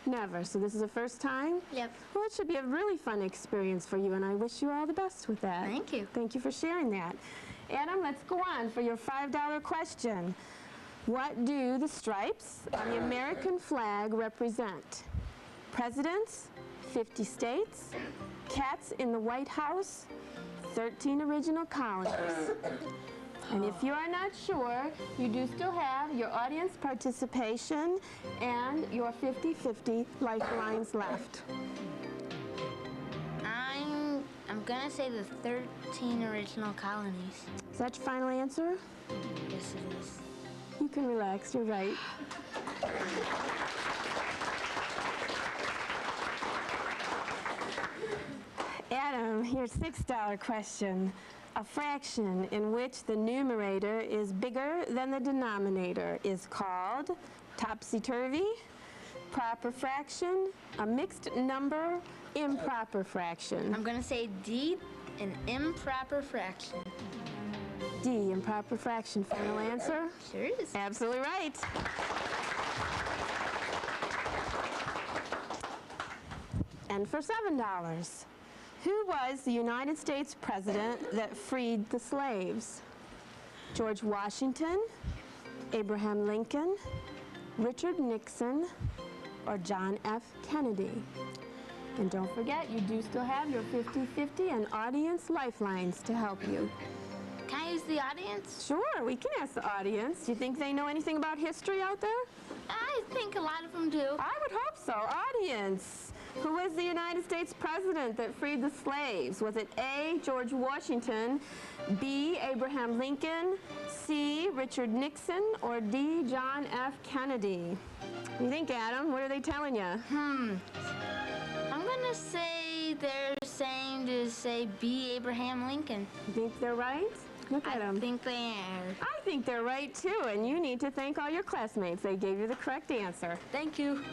Never. So this is the first time? Yep. Well, it should be a really fun experience for you, and I wish you all the best with that. Thank you. Thank you for sharing that. Adam, let's go on for your $5 question. What do the stripes on the American flag represent? Presidents, 50 states, cats in the White House, 13 original colonies. And if you are not sure, you do still have your audience participation and your 50-50 lifelines left. I'm going to say the 13 original colonies. Is that your final answer? Yes, it is. You can relax, you're right. Adam, your $6 question. A fraction in which the numerator is bigger than the denominator is called topsy-turvy, proper fraction, a mixed number, improper fraction. I'm going to say D, an improper fraction. D, improper fraction. Final answer? Sure is. Absolutely right. And for $7, who was the United States president that freed the slaves? George Washington, Abraham Lincoln, Richard Nixon, or John F. Kennedy? And don't forget, you do still have your 50-50 and audience lifelines to help you. Can I use the audience? Sure, we can ask the audience. Do you think they know anything about history out there? I think a lot of them do. I would hope so. Audience, who was the United States president that freed the slaves? Was it A, George Washington, B, Abraham Lincoln, C, Richard Nixon, or D, John F. Kennedy? What do you think, Adam? What are they telling you? I'm going to say they're saying to say B, Abraham Lincoln. You think they're right? Look at them. I think they are. I think they're right, too, and you need to thank all your classmates. They gave you the correct answer. Thank you.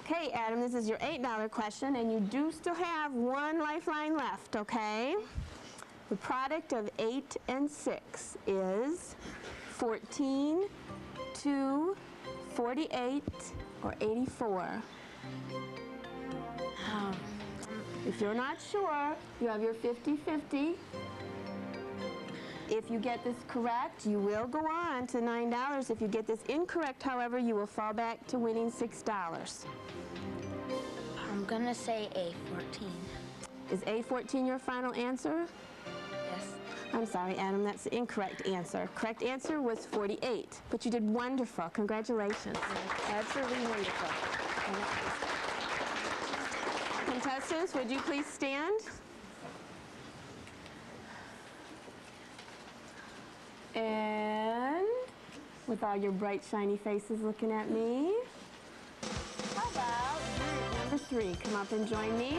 Okay, Adam, this is your $8 question, and you do still have one lifeline left, okay? The product of 8 and 6 is 14, 2, 48, or 84. If you're not sure, you have your 50-50. If you get this correct, you will go on to $9. If you get this incorrect, however, you will fall back to winning $6. I'm going to say A, 14. Is A14 your final answer? Yes. I'm sorry, Adam, that's the incorrect answer. Correct answer was 48, but you did wonderful. Congratulations. Absolutely wonderful. Contestants, would you please stand? And with all your bright, shiny faces looking at me, how about group number 3? Come up and join me.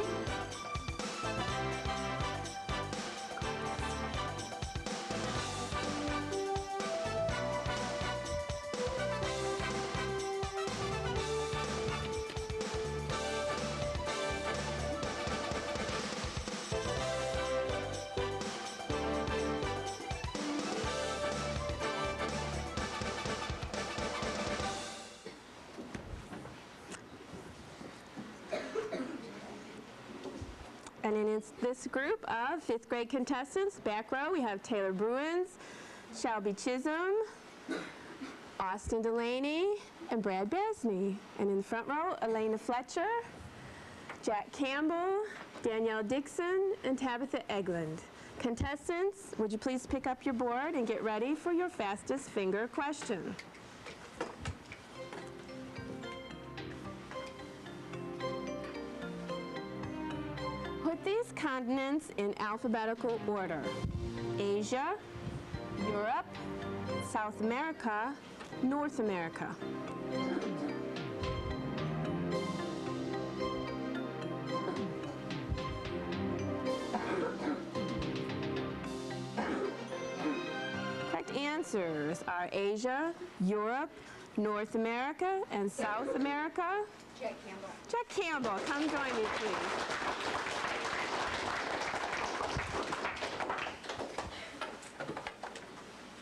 And in this group of 5th grade contestants, back row, we have Taylor Bruins, Shelby Chisholm, Austin Delaney, and Brad Basney. And in the front row, Elena Fletcher, Jack Campbell, Danielle Dixon, and Tabitha Eglund. Contestants, would you please pick up your board and get ready for your fastest finger question. Put these continents in alphabetical order: Asia, Europe, South America, North America. Correct answers are Asia, Europe, North America, and South America. Jack Campbell. Jack Campbell, come join me, please.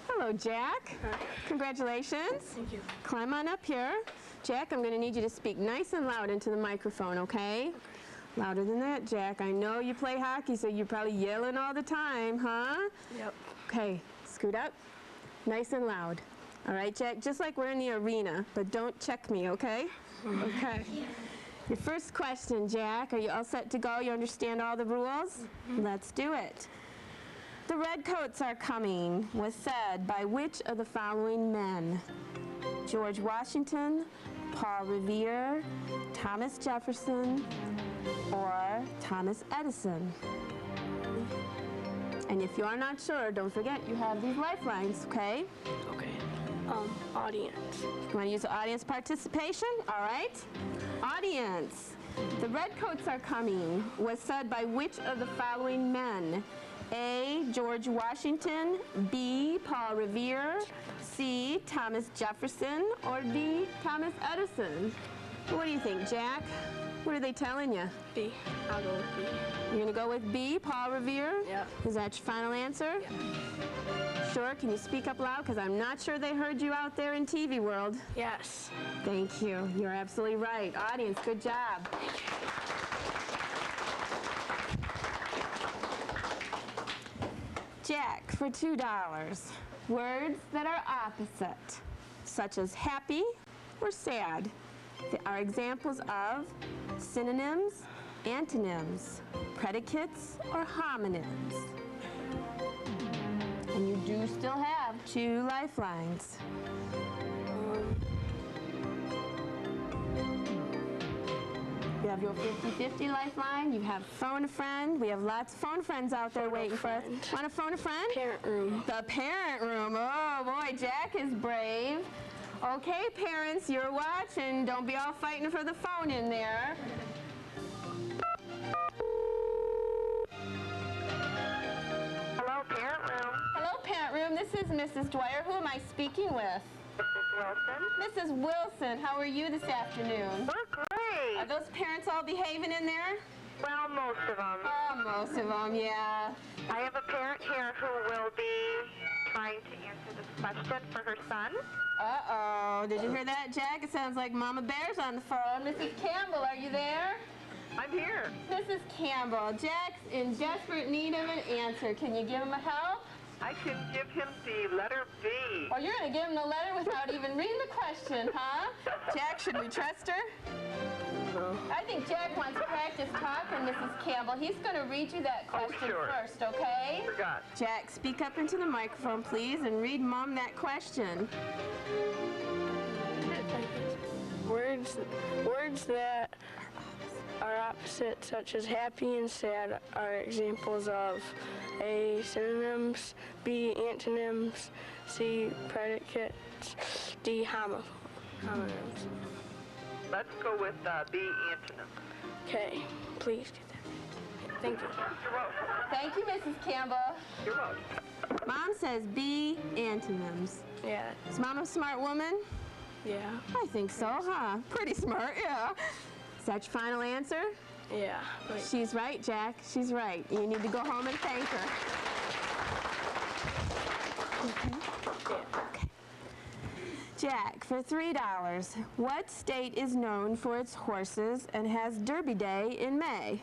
Hello, Jack. Congratulations. Thank you. Climb on up here. Jack, I'm going to need you to speak nice and loud into the microphone, okay? Louder than that, Jack. I know you play hockey, so you're probably yelling all the time, huh? Yep. Okay, scoot up. Nice and loud. All right, Jack, just like we're in the arena, but don't check me, okay? Okay. Your first question, Jack. Are you all set to go? You understand all the rules? Let's do it. The redcoats are coming was said by which of the following men? George Washington, Paul Revere, Thomas Jefferson, or Thomas Edison? And if you are not sure, don't forget you have these lifelines, okay? Okay. Audience. You want to use audience participation? All right. Audience. The redcoats are coming was said by which of the following men? A, George Washington, B, Paul Revere, C, Thomas Jefferson, or D, Thomas Edison? What do you think, Jack? What are they telling you? B. I'll go with B. You're going to go with B, Paul Revere? Yep. Is that your final answer? Yep. Sure? Can you speak up loud? Because I'm not sure they heard you out there in TV world. Yes. Thank you. You're absolutely right. Audience, good job. Jack, for $2, words that are opposite, such as happy or sad, are examples of synonyms, antonyms, predicates, or homonyms. And you do still have 2 lifelines. You have your 50-50 lifeline. You have phone a friend. We have lots of phone friends out there waiting for us. Want to phone a friend? Parent room. The parent room. Oh boy, Jack is brave. Okay, parents, you're watching. Don't be all fighting for the phone in there. Hello, parent room. Hello, parent room. This is Mrs. Dwyer. Who am I speaking with? Mrs. Wilson. Mrs. Wilson, how are you this afternoon? We're great. Are those parents all behaving in there? Well, most of them. Oh, most of them, yeah. I have a parent here who will be trying to answer this question for her son. Uh-oh. Did you hear that, Jack? It sounds like Mama Bear's on the phone. Mrs. Campbell, are you there? I'm here. Mrs. Campbell, Jack's in desperate need of an answer. Can you give him a help? I can give him the letter B. Or you're going to give him the letter without even reading the question, huh? Jack, should we trust her? I think Jack wants practice talking, Mrs. Campbell. He's going to read you that question first, okay? Forgot. Jack, speak up into the microphone, please, and read Mom that question. Words that are opposite, such as happy and sad, are examples of A, synonyms, B, antonyms, C, predicates, D, homonyms. Let's go with B, antonym. Okay, please get that. Thank you. You're welcome. Thank you, Mrs. Campbell. You're welcome. Mom says B, antonyms. Yeah, Is Mom a smart woman? yeah, I think so, huh? Pretty smart, yeah. Is that your final answer? yeah. She's right, Jack. She's right. You need to go home and thank her. Okay? Okay. Jack, for $3, what state is known for its horses and has Derby Day in May?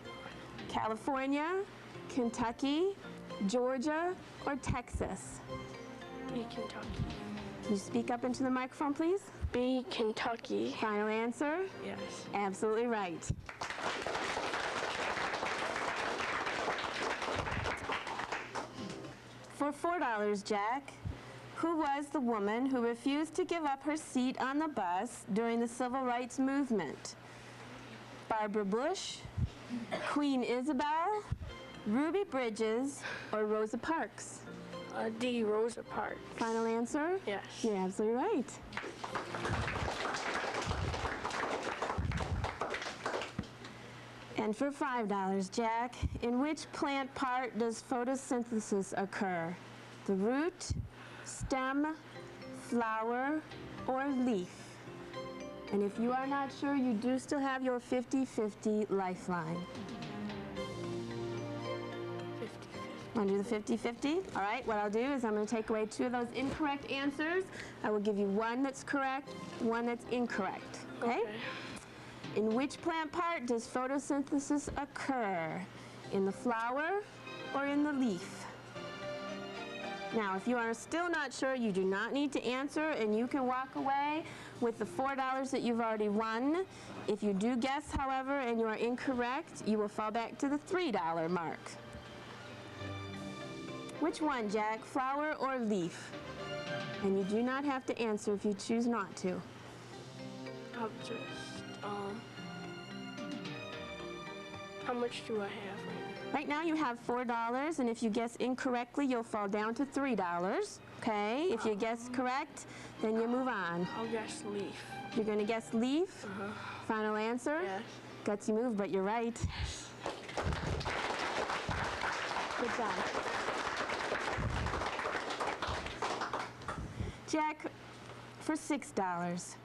California, Kentucky, Georgia, or Texas? B, Kentucky. Can you speak up into the microphone, please? B, Kentucky. Final answer? Yes. Absolutely right. For $4, Jack, who was the woman who refused to give up her seat on the bus during the Civil Rights Movement? Barbara Bush, Queen Isabel, Ruby Bridges, or Rosa Parks? D, Rosa Parks. Final answer? Yes. You're absolutely right. And for $5, Jack, in which plant part does photosynthesis occur? The root, stem, flower, or leaf? And if you are not sure, you do still have your 50-50 lifeline. 50. Want to do the 50-50? All right, what I'll do is I'm going to take away 2 of those incorrect answers. I will give you 1 that's correct, 1 that's incorrect. Okay? In which plant part does photosynthesis occur? In the flower or in the leaf? Now, if you are still not sure, you do not need to answer, and you can walk away with the $4 that you've already won. If you do guess, however, and you are incorrect, you will fall back to the $3 mark. Which one, Jack? Flower or leaf? And you do not have to answer if you choose not to. I'll just, how much do I have right Right now you have $4, and if you guess incorrectly, you'll fall down to $3. Okay? If you guess correct, then you move on. now? I'll guess leaf. You're going to guess leaf? Final answer? Yes. Gutsy move, but you're right. Good job. Jack, for $6,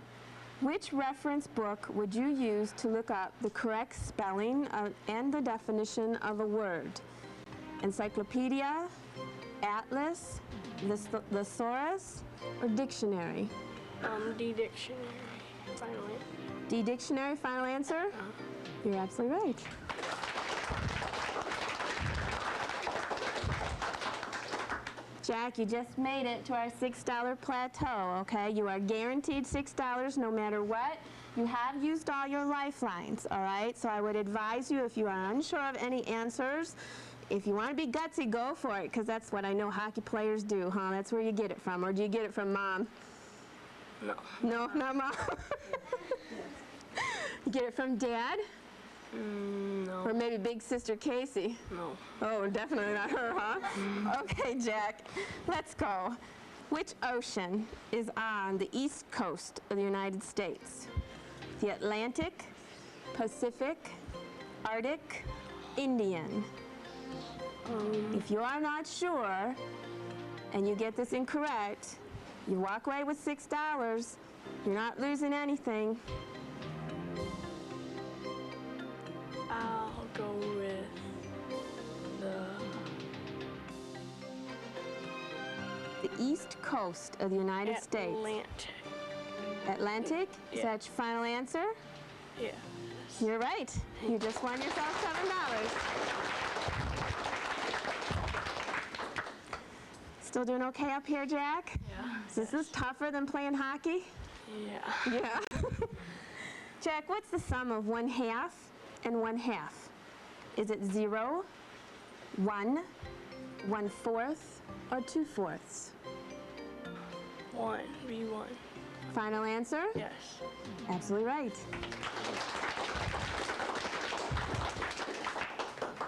which reference book would you use to look up the correct spelling and the definition of a word? Encyclopedia, atlas, thesaurus, or dictionary? D, dictionary. Finally. D, dictionary, final answer? You're absolutely right. Jack, you just made it to our $6 plateau, okay? You are guaranteed $6 no matter what. You have used all your lifelines, all right? So I would advise you, if you are unsure of any answers, if you want to be gutsy, go for it, because that's what I know hockey players do, huh? That's where you get it from. Or do you get it from Mom? No. No, not Mom? You get it from Dad? No. Or maybe big sister Casey? No. Oh, definitely not her, huh? Okay, Jack, let's go. Which ocean is on the east coast of the United States? The Atlantic, Pacific, Arctic, Indian? If you are not sure and you get this incorrect, you walk away with $6. You're not losing anything. I'll go with The east coast of the United States. Atlantic. Atlantic? Is that your final answer? Yeah. You're right. You just won yourself $7. Still doing okay up here, Jack? Yeah. This is tougher than playing hockey? Yeah. Yeah. Jack, Jack, what's the sum of 1/2 and 1/2? Is it 0, 1, 1/4, or 2/4? 1, B1. Final answer? Yes. Absolutely right.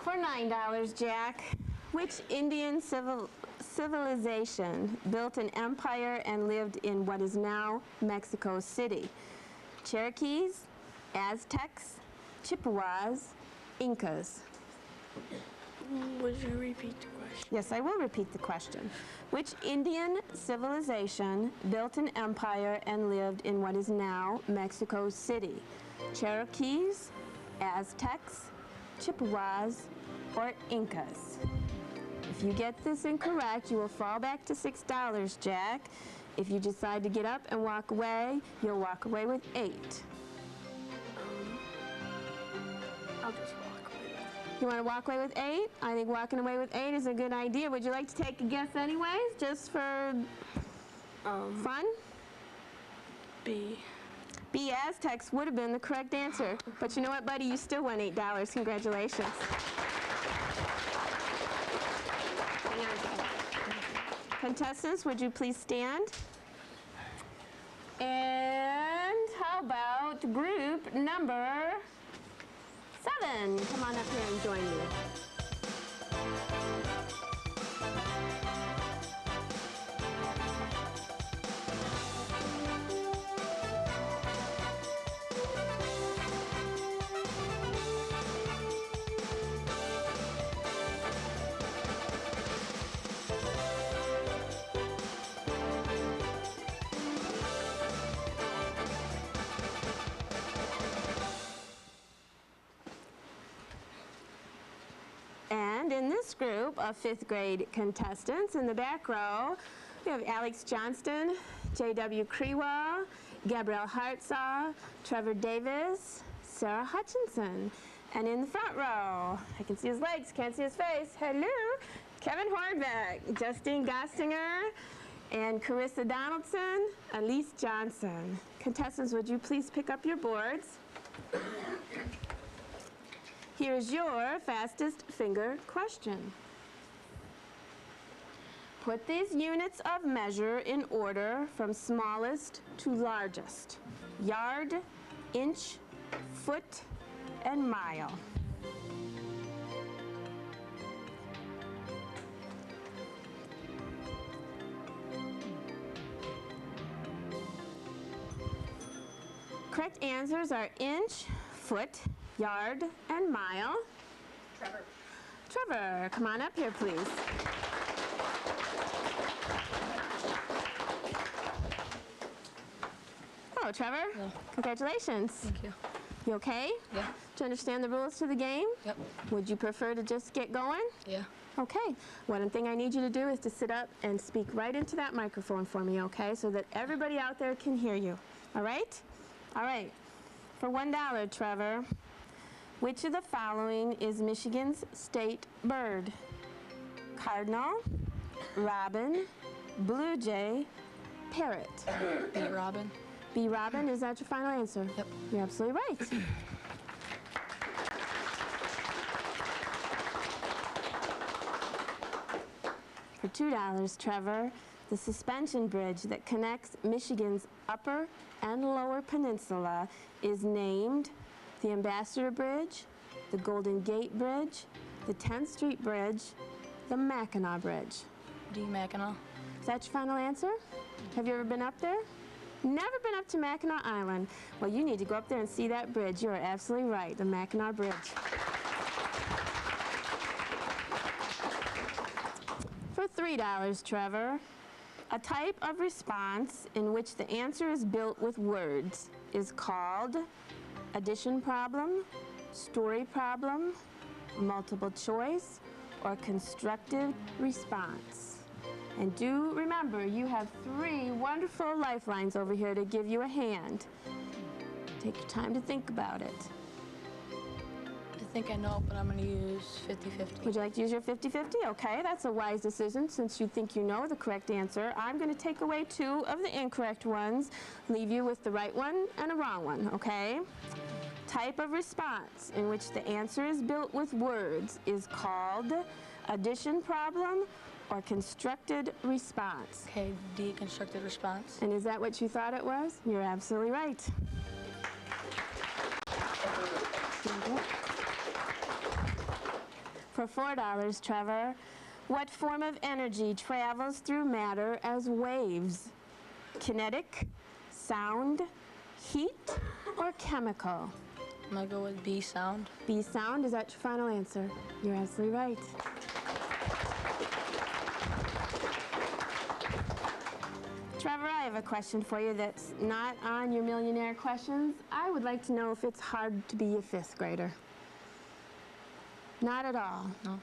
For $9, Jack, which Indian civilization built an empire and lived in what is now Mexico City? Cherokees, Aztecs, Chippewas, Incas. Would you repeat the question? Yes, I will repeat the question. Which Indian civilization built an empire and lived in what is now Mexico City? Cherokees, Aztecs, Chippewas, or Incas? If you get this incorrect, you will fall back to $6, Jack. If you decide to get up and walk away, you'll walk away with 8. I'll just walk away. You want to walk away with 8? I think walking away with 8 is a good idea. Would you like to take a guess anyways, just for fun? B. B, Aztecs would have been the correct answer. But you know what, buddy? You still won $8. Congratulations. Hang on. Contestants, would you please stand? And how about group number 7? Come on up here and join me. And in this group of 5th grade contestants, in the back row, we have Alex Johnston, J.W. Crewell, Gabrielle Hartsaw, Trevor Davis, Sarah Hutchinson. And in the front row, I can see his legs, can't see his face. Hello, Kevin Hornbeck, Justine Gostinger, and Carissa Donaldson, Elise Johnson. Contestants, would you please pick up your boards? Here's your fastest finger question. Put these units of measure in order from smallest to largest. Yard, inch, foot, and mile. Correct answers are inch, foot, yard, and mile. Trevor. Trevor, come on up here, please. Hello, Trevor. Hello. Congratulations. Thank you. You okay? Yeah. Do you understand the rules to the game? Yep. Would you prefer to just get going? Yeah. Okay. One thing I need you to do is to sit up and speak right into that microphone for me, okay? So that everybody out there can hear you. All right? All right. For $1, Trevor, which of the following is Michigan's state bird? Cardinal, robin, blue jay, parrot. B. Robin. B. Robin, is that your final answer? Yep. You're absolutely right. For $2, Trevor, the suspension bridge that connects Michigan's upper and lower peninsula is named the Ambassador Bridge, the Golden Gate Bridge, the 10th Street Bridge, the Mackinac Bridge. D. Mackinac. Is that your final answer? Have you ever been up there? Never been up to Mackinac Island. Well, you need to go up there and see that bridge. You are absolutely right, the Mackinac Bridge. For $3, Trevor, a type of response in which the answer is built with words is called addition problem, story problem, multiple choice, or constructive response. And do remember, you have 3 wonderful lifelines over here to give you a hand. Take your time to think about it. I think I know, but I'm going to use 50-50. Would you like to use your 50-50? Okay, that's a wise decision since you think you know the correct answer. I'm going to take away 2 of the incorrect ones, leave you with the right one and a wrong one, okay? Type of response in which the answer is built with words is called addition problem or constructed response. Okay, D, constructed response. And is that what you thought it was? You're absolutely right. For $4, Trevor, what form of energy travels through matter as waves? Kinetic, sound, heat, or chemical? I'm going to go with B, sound. B, sound. Is that your final answer? You're absolutely right. Trevor, I have a question for you that's not on your Millionaire questions. I would like to know if it's hard to be a 5th grader. Not at all. No.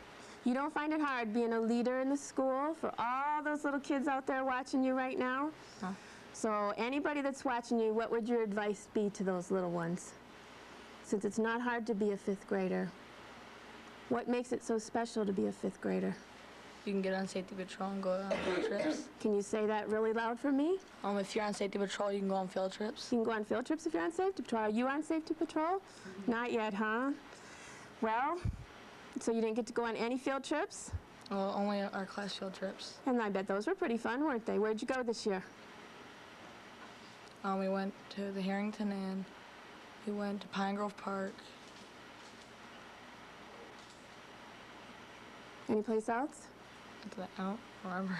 You don't find it hard being a leader in the school for all those little kids out there watching you right now? No. So anybody that's watching you, what would your advice be to those little ones? Since it's not hard to be a 5th grader, what makes it so special to be a 5th grader? You can get on safety patrol and go on field trips. Can you say that really loud for me? If you're on safety patrol, you can go on field trips. You can go on field trips if you're on safety patrol. Are you on safety patrol? Not yet, huh? Well, so you didn't get to go on any field trips? Well, only our class field trips. And I bet those were pretty fun, weren't they? Where'd you go this year? We went to the Harrington Inn. We went to Pine Grove Park. Any place else? I don't remember.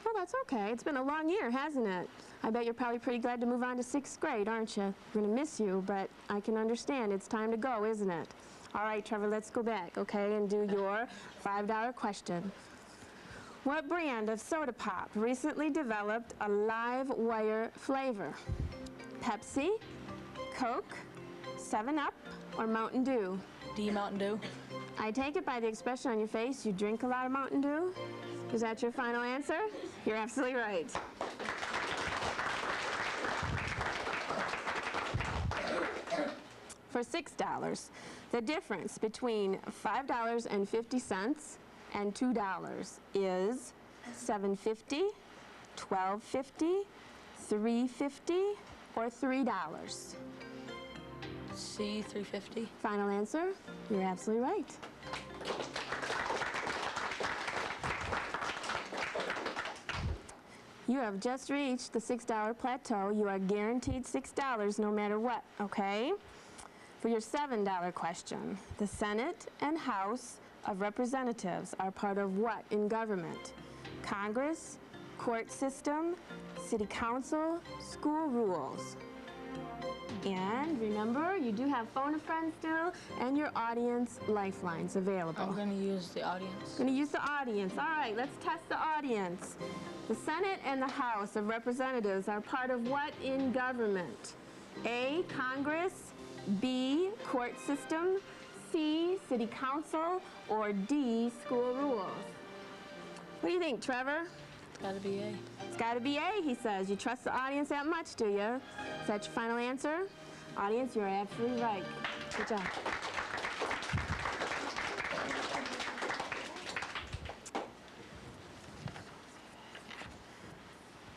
Oh, that's okay. It's been a long year, hasn't it? I bet you're probably pretty glad to move on to 6th grade, aren't you? We're going to miss you, but I can understand. It's time to go, isn't it? All right, Trevor, let's go back, okay, and do your $5 question. What brand of soda pop recently developed a live wire flavor? Pepsi, Coke, 7-Up, or Mountain Dew? D, Mountain Dew. I take it by the expression on your face, you drink a lot of Mountain Dew? Is that your final answer? You're absolutely right. For $6, the difference between $5.50 and $2 is $7.50, $12.50, $3.50, or $3. C, 350. Final answer? You're absolutely right. You have just reached the $6 plateau. You are guaranteed $6 no matter what, okay? For your $7 question, the Senate and House of Representatives are part of what in government? Congress, court system, city council, school rules. And remember, you do have phone a friend still and your audience lifelines available. I'm going to use the audience. Going to use the audience. All right, let's test the audience. The Senate and the House of Representatives are part of what in government? A, Congress, B, court system, C, city council, or D, school rules. What do you think, Trevor? It's got to be A. It's got to be A, he says. You trust the audience that much, do you? Is that your final answer? Audience, you're absolutely right. Good job.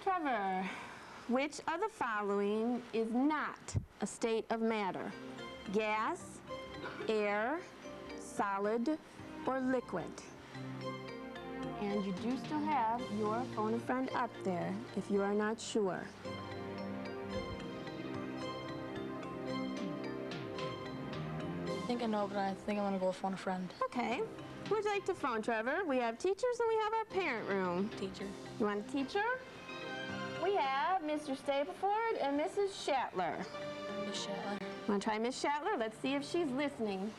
Trevor, which of the following is not a state of matter? Gas, air, solid, or liquid? And you do still have your phone a friend up there if you are not sure. I think I know, but I think I'm going to go with phone a friend. Okay. Who would you like to phone, Trevor? We have teachers and we have our parent room. Teacher. You want a teacher? We have Mr. Stapleford and Mrs. Shatler. Miss Shatler. Want to try Miss Shatler? Let's see if she's listening.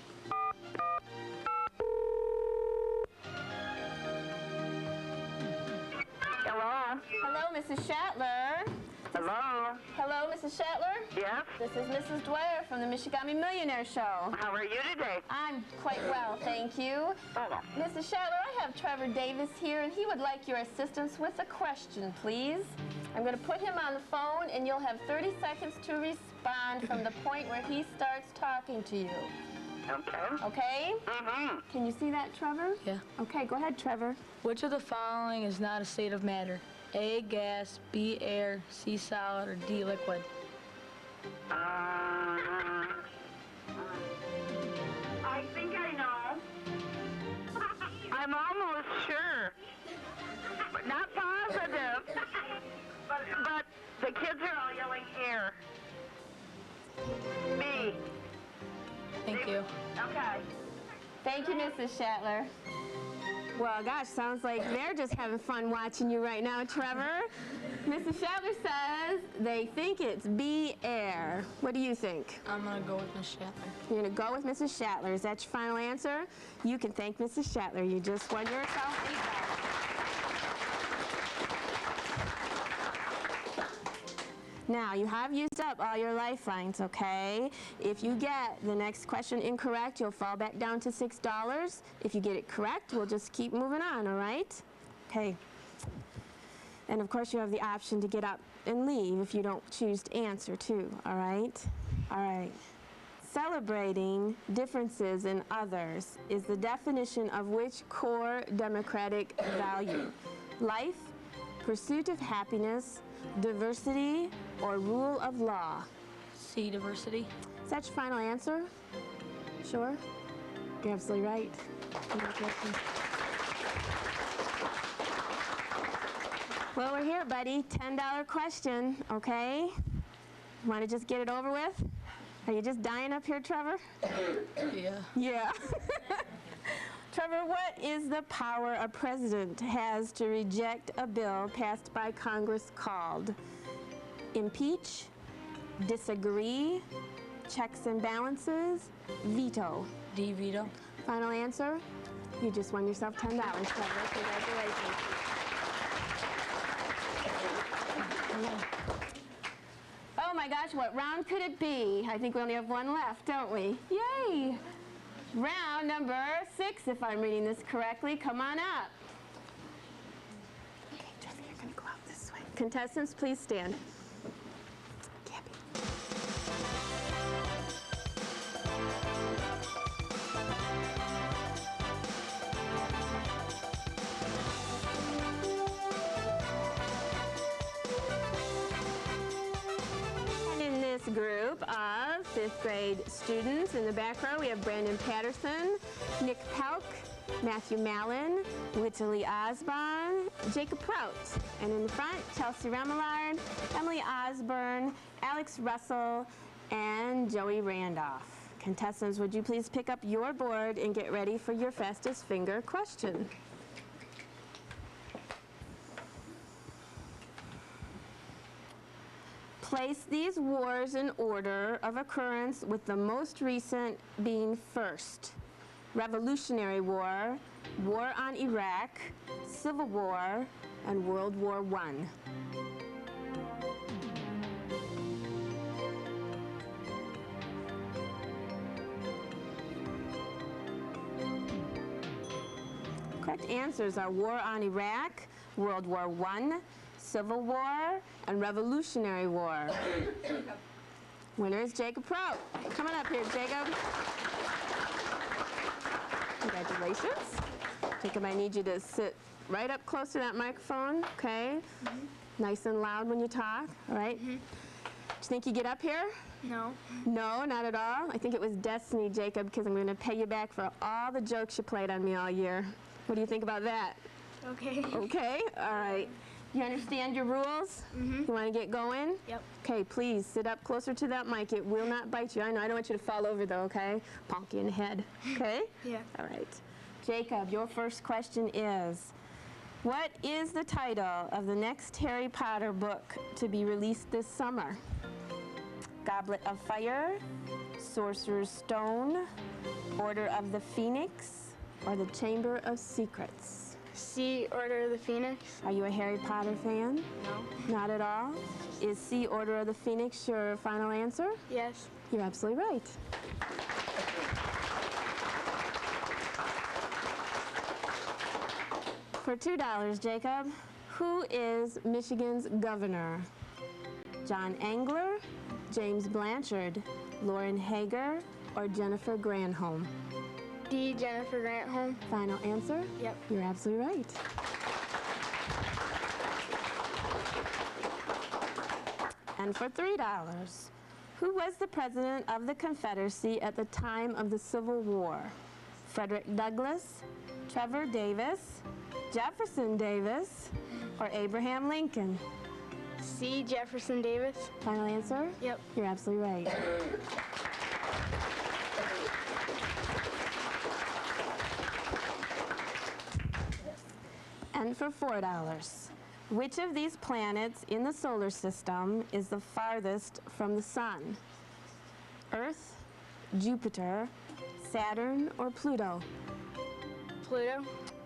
Hello? Hello, Mrs. Shatler. Hello? Hello, Mrs. Shatler. Yes? This is Mrs. Dwyer from the Michigamme Millionaire Show. How are you today? I'm quite well, thank you. Oh. Mrs. Shatler, I have Trevor Davis here, and he would like your assistance with a question, please. I'm going to put him on the phone, and you'll have 30 seconds to respond from the point where he starts talking to you. Okay. Okay? Mm-hmm. Can you see that, Trevor? Yeah. Okay, go ahead, Trevor. Which of the following is not a state of matter? A, gas, B, air, C, solid, or D, liquid? I think I know. I'm almost sure, but not positive. But the kids are all yelling air. B. Thank you. Okay. Thank you, Mrs. Shatler. Well, gosh, sounds like they're just having fun watching you right now, Trevor. Mrs. Shatler says they think it's B, air. What do you think? I'm going to go with Miss Shatler. You're going to go with Mrs. Shatler. Is that your final answer? You can thank Mrs. Shatler. You just won yourself $8. Now, you have used up all your lifelines, okay? If you get the next question incorrect, you'll fall back down to $6. If you get it correct, we'll just keep moving on, all right? Okay. And of course, you have the option to get up and leave if you don't choose to answer, too, all right? All right. Celebrating differences in others is the definition of which core democratic value? Life, pursuit of happiness, diversity, or rule of law? C, diversity. Is that your final answer? Sure? You're absolutely right. Congratulations. Well, we're here, buddy. $10 question, okay? Want to just get it over with? Are you just dying up here, Trevor? Yeah. Yeah. Trevor, what is the power a president has to reject a bill passed by Congress called? Impeach, disagree, checks and balances, veto. D, veto. Final answer? You just won yourself $10, Trevor. Congratulations. Oh my gosh, what round could it be? I think we only have one left, don't we? Yay! Round number 6, if I'm reading this correctly. Come on up. Okay, Trevor, you're going to go out this way. Contestants, please stand. Gabby. Group of 5th grade students. In the back row, we have Brandon Patterson, Nick Pelk, Matthew Mallon, Whitley Osborne, Jacob Prout. And in the front, Chelsea Remillard, Emily Osborne, Alex Russell, and Joey Randolph. Contestants, would you please pick up your board and get ready for your fastest finger question? Place these wars in order of occurrence, with the most recent being first. Revolutionary War, War on Iraq, Civil War, and World War I. Correct answers are War on Iraq, World War I, Civil War, and Revolutionary War. Winner is Jacob Prout. Come on up here, Jacob. Congratulations. Jacob, I need you to sit right up close to that microphone, okay? Nice and loud when you talk, all right? Do you think you get up here? No. No, not at all. I think it was destiny, Jacob, because I'm going to pay you back for all the jokes you played on me all year. What do you think about that? Okay. Okay, all right. You understand your rules? You want to get going? Yep. Okay, please sit up closer to that mic. It will not bite you. I know. I don't want you to fall over, though, okay? Bonk you in the head. Okay? Yeah. All right. Jacob, your first question is, what is the title of the next Harry Potter book to be released this summer? Goblet of Fire, Sorcerer's Stone, Order of the Phoenix, or the Chamber of Secrets? C, Order of the Phoenix. Are you a Harry Potter fan? No. Not at all? Is C, Order of the Phoenix, your final answer? Yes. You're absolutely right. For $2, Jacob, who is Michigan's governor? John Engler, James Blanchard, Lauren Hager, or Jennifer Granholm? D. Jennifer Granholm. Final answer? Yep. You're absolutely right. And for $3, who was the president of the Confederacy at the time of the Civil War? Frederick Douglass, Trevor Davis, Jefferson Davis, or Abraham Lincoln? C. Jefferson Davis. Final answer? Yep. You're absolutely right. And for $4, which of these planets in the solar system is the farthest from the sun? Earth, Jupiter, Saturn, or Pluto? Pluto.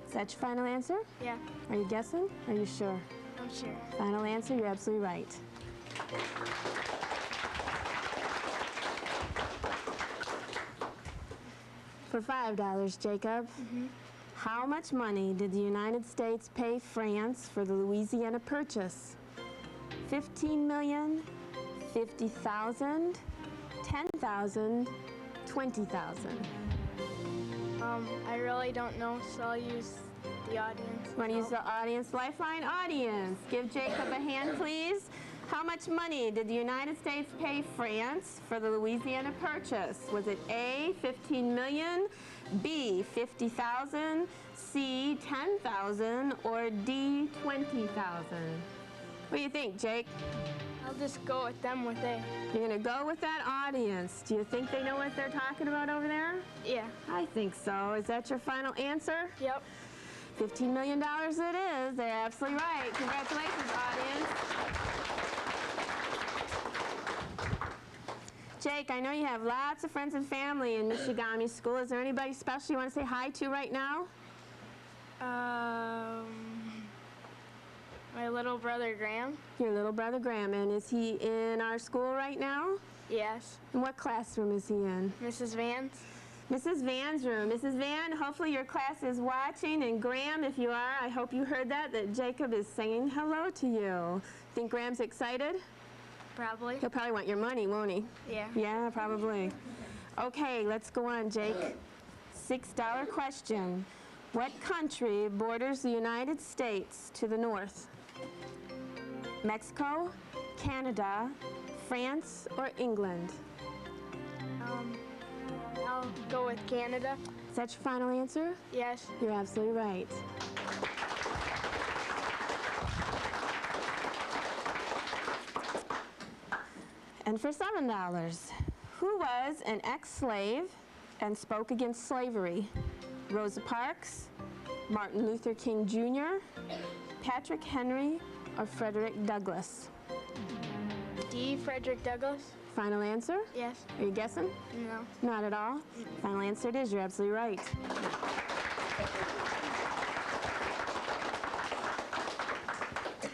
Is that your final answer? Yeah, Are you guessing? Are you sure? I'm sure. Final answer, you're absolutely right. For $5, Jacob, how much money did the United States pay France for the Louisiana Purchase? 15 million, 50,000, 10,000, 20,000. I really don't know, so I'll use the audience. Want to use the audience lifeline? Audience, give Jacob a hand, please. How much money did the United States pay France for the Louisiana Purchase? Was it A, 15 million, B, 50,000, C, 10,000, or D, 20,000? What do you think, Jake? I'll just go with them with A. You're going to go with that audience. Do you think they know what they're talking about over there? Yeah. I think so. Is that your final answer? Yep. $15 million it is. They're absolutely right. Congratulations, audience. Jake, I know you have lots of friends and family in Michigamme School. Is there anybody special you want to say hi to right now? My little brother Graham. Your little brother Graham. And is he in our school right now? Yes. And what classroom is he in? Mrs. Vance. Mrs. Van's room. Mrs. Van, hopefully your class is watching. And Graham, if you are, I hope you heard that Jacob is saying hello to you. Think Graham's excited? Probably. He'll probably want your money, won't he? Yeah. Yeah, probably. Okay, let's go on, Jake. $6 question. What country borders the United States to the north? Mexico, Canada, France, or England? I'll go with Canada. Is that your final answer? Yes. You're absolutely right. And for $7, who was an ex-slave and spoke against slavery? Rosa Parks, Martin Luther King Jr., Patrick Henry, or Frederick Douglass? D. Frederick Douglass. Final answer? Yes. Are you guessing? No. Not at all? Final answer it is. You're absolutely right.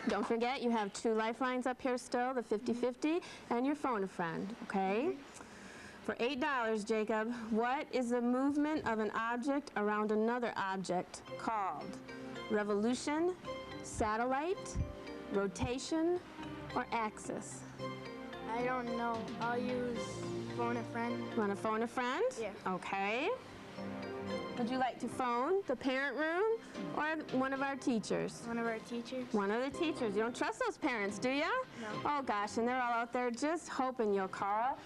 Don't forget, you have 2 lifelines up here still, the 50-50, and your phone a friend, okay? For $8, Jacob, what is the movement of an object around another object called? Revolution, satellite, rotation, or axis? I don't know. I'll use phone a friend. You want to phone a friend? Yeah. Okay. Would you like to phone the parent room or one of our teachers? One of our teachers. One of the teachers. You don't trust those parents, do you? No. Oh gosh, and they're all out there just hoping you'll call.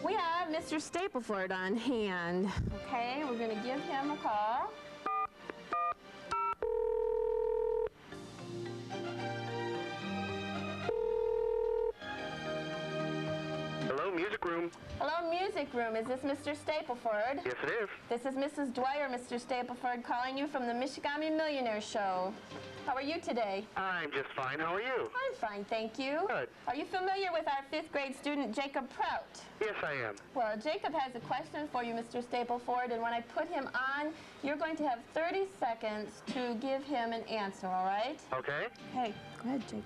We have Mr. Stapleford on hand. Okay, we're going to give him a call. Hello, music room. Hello, music room. Is this Mr. Stapleford? Yes, it is. This is Mrs. Dwyer, Mr. Stapleford, calling you from the Michigamme Millionaire show. How are you today? I'm just fine. How are you? I'm fine, thank you. Good. Are you familiar with our 5th grade student, Jacob Prout? Yes, I am. Well, Jacob has a question for you, Mr. Stapleford, and when I put him on, you're going to have 30 seconds to give him an answer, all right? Okay. Okay, go ahead, Jacob.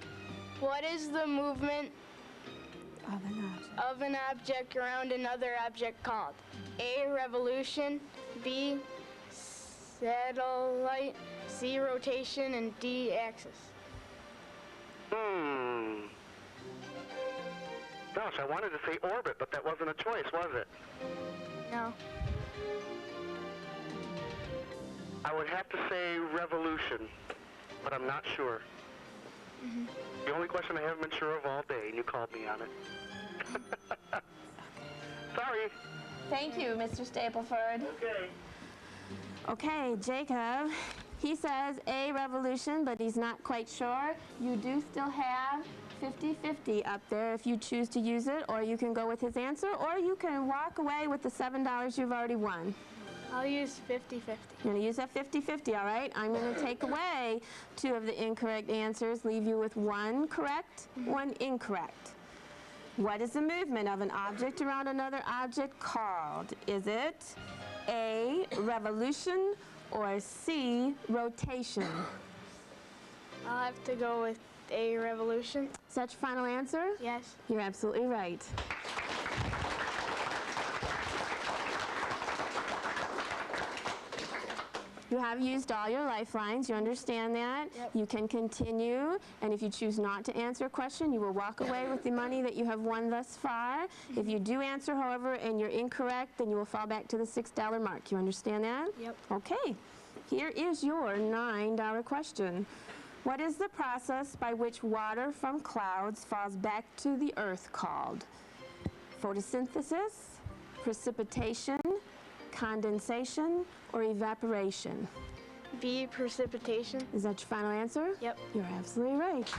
What is the movement Of an object. of an object around another object called? A. Revolution. B. Satellite. C. Rotation. And D. Axis. Gosh, I wanted to say orbit, but that wasn't a choice, was it? No. I would have to say revolution, but I'm not sure. The only question I haven't been sure of all day, and you called me on it. Sorry. Thank you, Mr. Stapleford. Okay. Okay, Jacob, he says A, revolution, but he's not quite sure. You do still have 50-50 up there if you choose to use it, or you can go with his answer, or you can walk away with the $7 you've already won. I'll use 50-50. You're going to use that 50-50, all right? I'm going to take away 2 of the incorrect answers, leave you with 1 correct, 1 incorrect. What is the movement of an object around another object called? Is it A, revolution, or C, rotation? I'll have to go with A, revolution. Is that your final answer? Yes. You're absolutely right. You have used all your lifelines. You understand that? Yep. You can continue, and if you choose not to answer a question, you will walk away with the money that you have won thus far. If you do answer, however, and you're incorrect, then you will fall back to the $6 mark. You understand that? Yep. Okay. Here is your $9 question. What is the process by which water from clouds falls back to the earth called? Photosynthesis, precipitation, condensation, or evaporation? B, precipitation. Is that your final answer? Yep. You're absolutely right.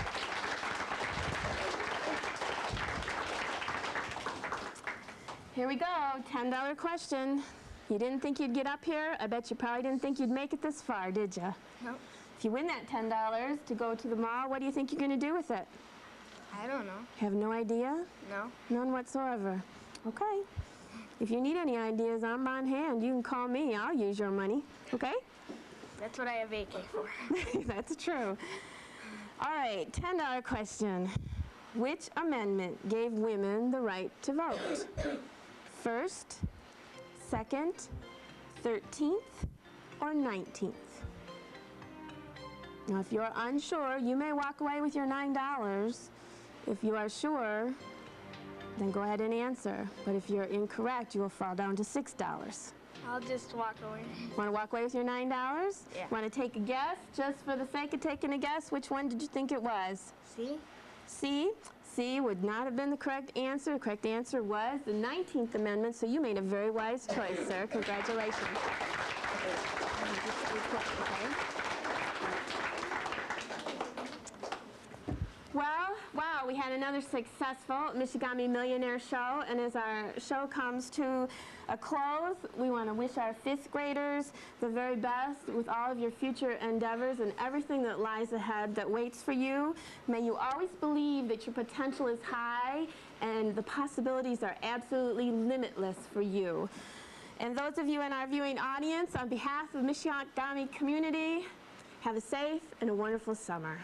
Here we go, $10 question. You didn't think you'd get up here? I bet you probably didn't think you'd make it this far, did you? Nope. If you win that $10 to go to the mall, what do you think you're going to do with it? I don't know. Have no idea? No. None whatsoever. Okay. If you need any ideas, I'm on hand. You can call me. I'll use your money. Okay? That's what I have AK for. That's true. All right, $10 question. Which amendment gave women the right to vote? First, second, 13th, or 19th? Now, if you're unsure, you may walk away with your $9. If you are sure, then go ahead and answer. But if you're incorrect, you will fall down to $6. I'll just walk away. Want to walk away with your $9? Yeah. Want to take a guess, just for the sake of taking a guess? Which one did you think it was? C? C? C would not have been the correct answer. The correct answer was the 19th Amendment, so you made a very wise choice, sir. Congratulations. Well, wow, we had another successful Michigamme Millionaire show, and as our show comes to a close, we want to wish our 5th graders the very best with all of your future endeavors and everything that lies ahead that waits for you. May you always believe that your potential is high and the possibilities are absolutely limitless for you. And those of you in our viewing audience, on behalf of the Michigamme community, have a safe and a wonderful summer.